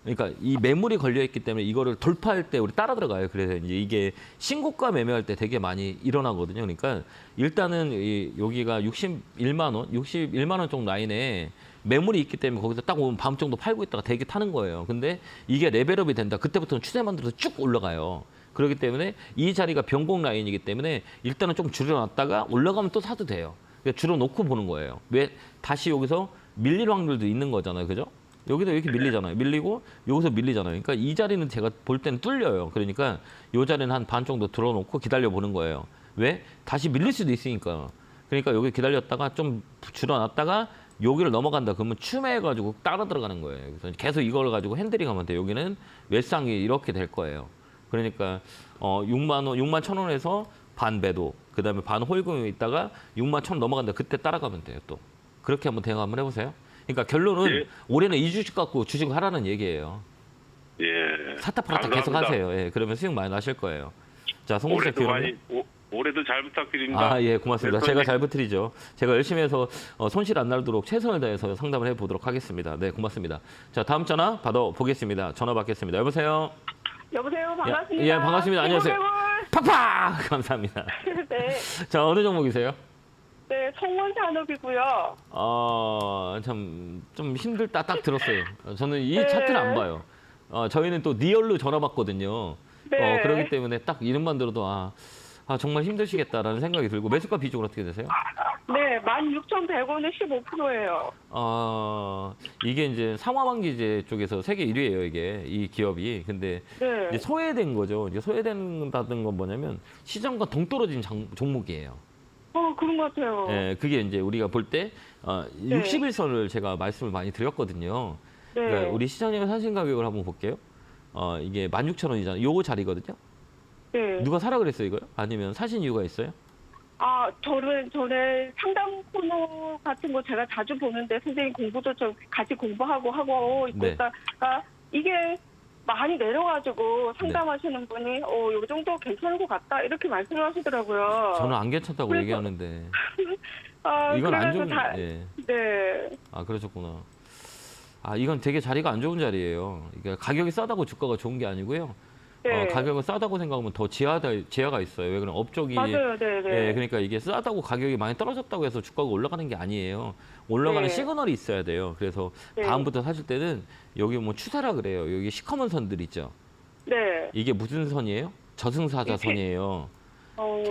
그러니까 이 매물이 걸려 있기 때문에 이거를 돌파할 때 우리 따라 들어가요. 그래서 이제 이게 신고가 매매할 때 되게 많이 일어나거든요. 그러니까 일단은 여기가 61만 원 정도 라인에 매물이 있기 때문에 거기서 딱 오면 밤 정도 팔고 있다가 대기 타는 거예요. 근데 이게 레벨업이 된다. 그때부터는 추세 만들어서 쭉 올라가요. 그렇기 때문에 이 자리가 변곡 라인이기 때문에 일단은 좀 줄여놨다가 올라가면 또 사도 돼요. 그러니까 줄여놓고 보는 거예요. 왜 다시 여기서 밀릴 확률도 있는 거잖아요. 그죠? 여기도 이렇게 밀리잖아요. 밀리고 여기서 밀리잖아요. 그러니까 이 자리는 제가 볼 때는 뚫려요. 그러니까 이 자리는 한 반 정도 들어놓고 기다려 보는 거예요. 왜? 다시 밀릴 수도 있으니까. 그러니까 여기 기다렸다가 좀 줄여놨다가 여기를 넘어간다. 그러면 추매해가지고 따라 들어가는 거예요. 그래서 계속 이걸 가지고 핸들링하면 돼요. 여기는 외상이 이렇게 될 거예요. 그러니까 6만 1,000원에서 반 배도, 그다음에 반 홀금이 있다가 6만 1,000원 넘어간다. 그때 따라가면 돼요. 또 그렇게 한번 대응 한번 해보세요. 그러니까 결론은 예. 올해는 이 주식 갖고 주식 하라는 얘기예요. 예. 사타 팔았다 계속 감사합니다. 하세요. 예, 그러면 수익 많이 나실 거예요. 자, 송국세 올해도 교수님. 올해도 잘 부탁드립니다. 아, 예, 고맙습니다. 네, 제가 잘 부탁드리죠. 제가 열심히 해서 손실 안 나도록 최선을 다해서 상담을 해보도록 하겠습니다. 네, 고맙습니다. 자, 다음 전화 받아보겠습니다. 전화 받겠습니다. 여보세요? 여보세요. 반갑습니다. 예, 반갑습니다. 안녕하세요. 팍팍! 감사합니다. 네. 자, 어느 종목이세요? 네, 성원산업이고요. 좀 힘들다 딱 들었어요. 저는 이 네. 차트를 안 봐요. 저희는 또 리얼로 전화 받거든요. 네. 그렇기 때문에 딱 이름만 들어도 정말 힘드시겠다라는 생각이 들고 매수가 비중은 어떻게 되세요? 네, 16,100원에 15%예요. 이게 이제 상하방기제 쪽에서 세계 1위예요, 이게 이 기업이. 근데 네. 이제 소외된 거죠. 이제 소외된다는 건 뭐냐면 시장과 동떨어진 종목이에요. 그런 것 같아요. 예, 그게 이제 우리가 볼 때 60일선을 제가 말씀을 많이 드렸거든요. 네. 그러니까 우리 시장님의 사신 가격을 한번 볼게요. 이게 16,000원이잖아요. 요거 자리거든요. 네. 누가 사라 그랬어요, 이거요? 아니면 사신 이유가 있어요? 저는 전에 상담 코너 같은 거 제가 자주 보는데 선생님 공부도 좀 같이 공부하고 있고 네. 있다가 이게 많이 내려가지고 상담하시는 분이 요 정도 괜찮은 것 같다 이렇게 말씀을 하시더라고요. 저는 안 괜찮다고 그래서- 얘기하는데 이건 그래서 안 좋은. 예. 네. 그러셨구나. 이건 되게 자리가 안 좋은 자리예요. 이게 가격이 싸다고 주가가 좋은 게 아니고요. 네. 가격을 싸다고 생각하면 더 지하가 있어요. 왜 그러면 업적이 맞아요. 네, 네. 예, 그러니까 이게 싸다고 가격이 많이 떨어졌다고 해서 주가가 올라가는 게 아니에요. 올라가는 네. 시그널이 있어야 돼요. 그래서 네. 다음부터 사실 때는 여기 뭐 추세라 그래요. 여기 시커먼 선들 있죠. 네. 이게 무슨 선이에요? 저승사자 선이에요.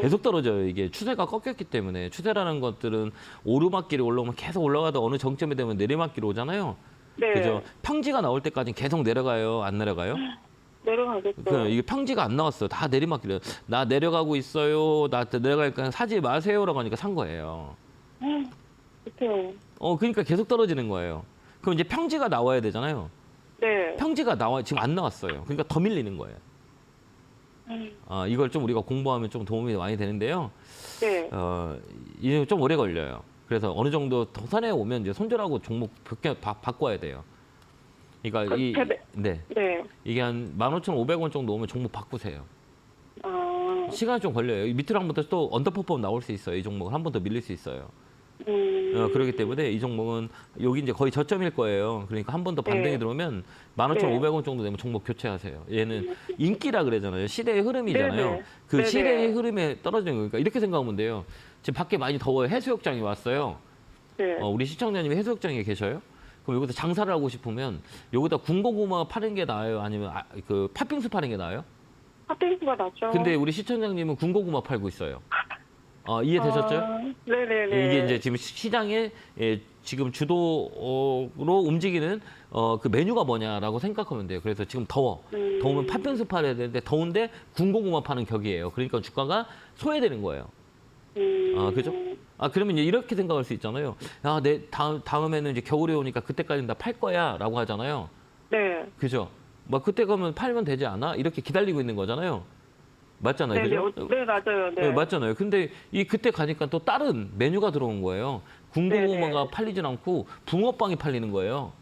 계속 떨어져요. 이게 추세가 꺾였기 때문에. 추세라는 것들은 오르막길이 올라오면 계속 올라가다 어느 정점이 되면 내리막길이 오잖아요. 네. 그죠? 평지가 나올 때까지 계속 내려가요. 안 내려가요? 내려가겠죠. 이게 평지가 안 나왔어요. 다 내리막길이에요. 나 내려가고 있어요. 나 내려가니까 사지 마세요라고 하니까 산 거예요. 그렇죠. 그러니까 계속 떨어지는 거예요. 그럼 이제 평지가 나와야 되잖아요. 네. 평지가 지금 안 나왔어요. 그러니까 더 밀리는 거예요. 이걸 좀 우리가 공부하면 좀 도움이 많이 되는데요. 네. 이제 좀 오래 걸려요. 그래서 어느 정도 더 산에 오면 이제 손절하고 종목 바꿔야 돼요. 그러니까 네. 이게 한 15,500원 정도 오면 종목 바꾸세요. 시간이 좀 걸려요. 밑으로 한 번 또 언더퍼폼 나올 수 있어요. 이 종목은 한 번 더 밀릴 수 있어요. 그렇기 때문에 이 종목은 여기 이제 거의 저점일 거예요. 그러니까 한 번 더 반등이 네. 들어오면 15,500원 정도 되면 종목 교체하세요. 얘는 인기라 그러잖아요. 시대의 흐름이잖아요. 네네. 그 네네. 시대의 흐름에 떨어지는 거니까 이렇게 생각하면 돼요. 지금 밖에 많이 더워요. 해수욕장이 왔어요. 네. 우리 시청자님이 해수욕장에 계셔요? 그럼 여기서 장사를 하고 싶으면 여기다 군고구마 파는 게 나아요? 아니면 그 팥빙수 파는 게 나아요? 팥빙수가 낫죠. 근데 우리 시청자님은 군고구마 팔고 있어요. 이해되셨죠? 네네네. 이게 이제 지금 시장에 지금 주도로 움직이는 그 메뉴가 뭐냐라고 생각하면 돼요. 그래서 지금 더우면 팥빙수 팔아야 되는데 더운데 군고구마 파는 격이에요. 그러니까 주가가 소외되는 거예요. 그죠? 그러면 이제 이렇게 생각할 수 있잖아요. 내 다음에는 이제 겨울이 오니까 그때까지는 다 팔 거야라고 하잖아요. 네. 그죠? 그때 가면 팔면 되지 않아? 이렇게 기다리고 있는 거잖아요. 맞잖아요. 그죠? 네, 맞아요. 네. 네, 맞잖아요. 근데 그때 가니까 또 다른 메뉴가 들어온 거예요. 군고구마가 네네. 팔리진 않고 붕어빵이 팔리는 거예요.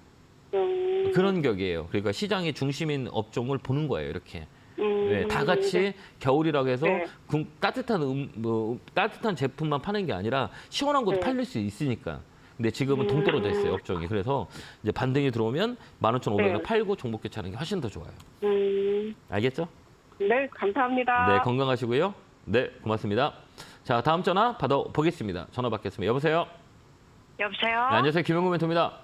그런 격이에요. 그러니까 시장의 중심인 업종을 보는 거예요. 이렇게. 네, 다 같이 겨울이라고 해서 네. 따뜻한 제품만 파는 게 아니라 시원한 것도 네. 팔릴 수 있으니까. 근데 지금은 동떨어져 있어요, 업종이. 그래서 이제 반등이 들어오면 15,500원 네. 팔고 종목 교체하는 게 훨씬 더 좋아요. 알겠죠? 네, 감사합니다. 네, 건강하시고요. 네, 고맙습니다. 자, 다음 전화 받아보겠습니다. 전화 받겠습니다. 여보세요? 여보세요? 네, 안녕하세요. 김영구 멘토입니다.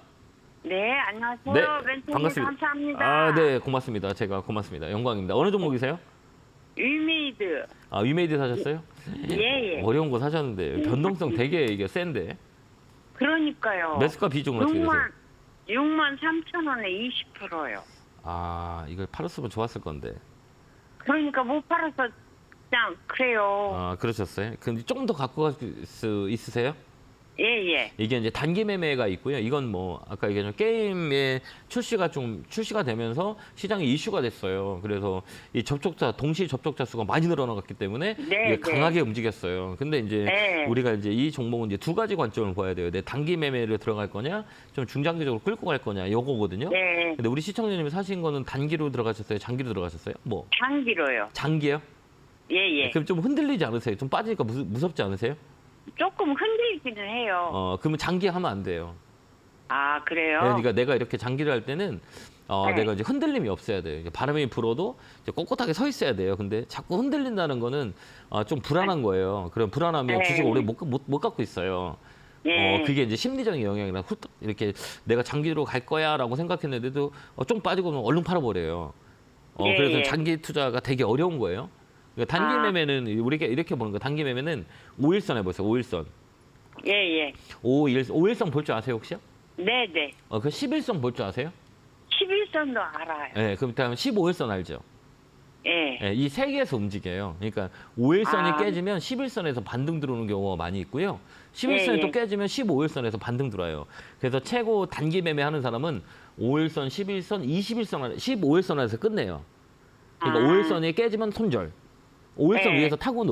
네, 안녕하세요. 네, 멘토님 반갑습니다. 감사합니다. 아, 네, 고맙습니다. 제가 고맙습니다. 영광입니다. 어느 종목이세요? 위메이드. 아, 위메이드 사셨어요? 예, 예. 어려운 거 사셨는데 변동성 되게 이게 센데. 그러니까요. 매수가 비중은 어떻게 되세요? 6만 3천 원에 20%요. 아, 이걸 팔았으면 좋았을 건데. 그러니까 못 팔아서 그냥 그래요. 아, 그러셨어요? 근데 조금 더 갖고 갈 수 있으세요? 예, 예. 이게 이제 단기 매매가 있고요. 이건 뭐 아까 얘기한 게임의 출시가 되면서 시장이 이슈가 됐어요. 그래서 이 동시 접촉자 수가 많이 늘어나갔기 때문에 네, 이게 강하게 움직였어요. 근데 이제 네. 우리가 이제 이 종목은 이제 두 가지 관점을 봐야 돼요. 내 단기 매매를 들어갈 거냐, 좀 중장기적으로 끌고 갈 거냐, 요거거든요. 네. 근데 우리 시청자님이 사신 거는 단기로 들어가셨어요? 장기로 들어가셨어요? 뭐 장기로요. 장기요? 예, 예. 그럼 좀 흔들리지 않으세요? 좀 빠지니까 무섭지 않으세요? 조금 흔들리기는 해요. 그러면 장기 하면 안 돼요. 아, 그래요? 네, 그러니까 내가 이렇게 장기를 할 때는 네. 내가 이제 흔들림이 없어야 돼요. 이게 바람이 불어도 이제 꼿꼿하게 서 있어야 돼요. 근데 자꾸 흔들린다는 거는 좀 불안한 거예요. 그럼 불안하면 네. 주식을 오래 못 갖고 있어요. 예. 그게 이제 심리적인 영향이라 후딱 이렇게 내가 장기로 갈 거야라고 생각했는데도 좀 빠지고는 얼른 팔아버려요. 예, 그래서 예. 장기 투자가 되게 어려운 거예요. 그러니까 단기 아. 매매는 우리가 이렇게 보는 거 단기 매매는 5일선 해보세요. 5일선. 예, 예. 5일선 볼 줄 아세요 혹시? 네, 네. 그 11선 볼 줄 아세요? 11선도 알아요. 네, 그럼 다음 15일선 알죠? 예. 네, 이 세 개에서 움직여요. 그러니까 5일선이 아. 깨지면 11선에서 반등 들어오는 경우가 많이 있고요. 11선이 예, 또 예. 깨지면 15일선에서 반등 들어와요. 그래서 최고 단기 매매하는 사람은 5일선, 11선, 21선, 15일선 안에서 끝내요. 그러니까 아. 5일선이 깨지면 손절. 5일선 네. 위에서 타고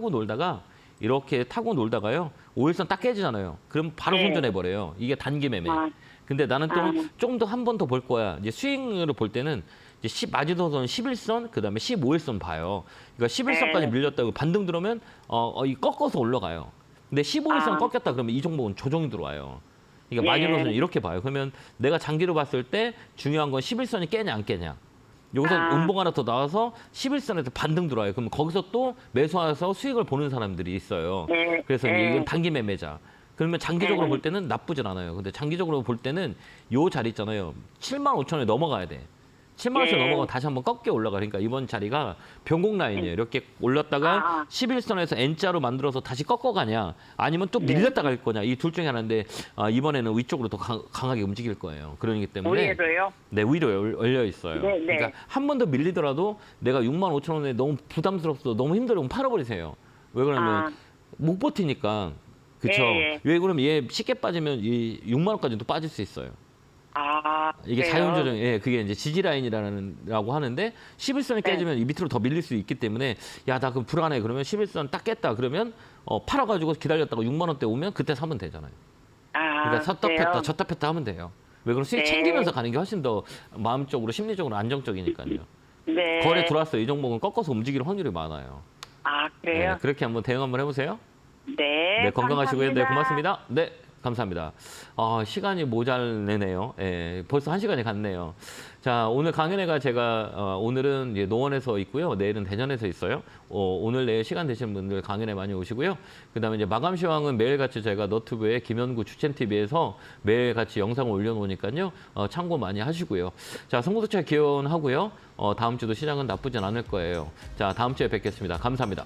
놀다가 이렇게 타고 놀다가요. 5일선 딱 깨지잖아요. 그럼 바로 네. 손절해 버려요. 이게 단기 매매. 아. 근데 나는 아. 좀 더 한 번 더 볼 거야. 이제 스윙으로 볼 때는 이제 마지노선 11선, 그다음에 15일선 봐요. 그러니까 11선까지 네. 밀렸다고 반등 들어오면 이 꺾어서 올라가요. 근데 15일선 아. 꺾였다 그러면 이 종목은 조정이 들어와요. 그러니까 예. 마지노선은 이렇게 봐요. 그러면 내가 장기로 봤을 때 중요한 건 11선이 깨냐 안 깨냐. 여기서 아. 음봉 하나 더 나와서 11선에서 반등 들어와요. 그럼 거기서 또 매수해서 수익을 보는 사람들이 있어요. 네. 그래서 네. 이건 단기 매매자. 그러면 장기적으로 네. 볼 때는 나쁘진 않아요. 근데 장기적으로 볼 때는 요 자리 있잖아요. 75,000원에 넘어가야 돼. 7만 원씩 네. 넘어가면 다시 한번 꺾여 올라가. 그러니까 이번 자리가 변곡 라인이에요. 이렇게 올랐다가 아. 11선에서 N자로 만들어서 다시 꺾어가냐 아니면 또 밀렸다 갈 거냐. 이 둘 중에 하나인데 이번에는 위쪽으로 더 강하게 움직일 거예요. 그러기 때문에 의외로요? 네, 위로 열려 있어요. 네, 네. 그러니까 한 번 더 밀리더라도 내가 65,000원에 너무 부담스럽고 너무 힘들면 팔아버리세요. 왜 그러면 아. 못 버티니까. 그렇죠. 예, 예. 왜 그러면 얘 쉽게 빠지면 이 6만 원까지도 빠질 수 있어요. 아, 이게 그래요? 자연조정, 그게 이제 지지 라인이라고 하는데 11선이 네. 깨지면 이 밑으로 더 밀릴 수 있기 때문에 야, 나 그럼 불안해. 그러면 11선 딱 깼다. 그러면 팔아가지고 기다렸다가 6만 원대 오면 그때 사면 되잖아요. 아, 그러니까 섰다 그래요? 폈다 졌다 폈다 하면 돼요. 왜 그럼 수익 네. 챙기면서 가는 게 훨씬 더 마음적으로 심리적으로 안정적이니까요. 네. 거래 들어왔어요. 이 종목은 꺾어서 움직일 확률이 많아요. 아, 그래요? 네, 그렇게 한번 대응 한번 해보세요. 네. 네, 건강하시고요. 네, 감사합니다. 고맙습니다. 네, 감사합니다. 시간이 모자르네요. 벌써 1시간이 갔네요. 자, 오늘 강연회가 제가 오늘은 이제 노원에서 있고요. 내일은 대전에서 있어요. 오늘 내일 시간 되시는 분들 강연회 많이 오시고요. 그다음에 이제 마감 시황은 매일같이 제가 너튜브에 김현구 추천TV에서 매일같이 영상을 올려놓으니까요. 참고 많이 하시고요. 자, 선거수차 기원하고요. 다음 주도 시장은 나쁘진 않을 거예요. 자, 다음 주에 뵙겠습니다. 감사합니다.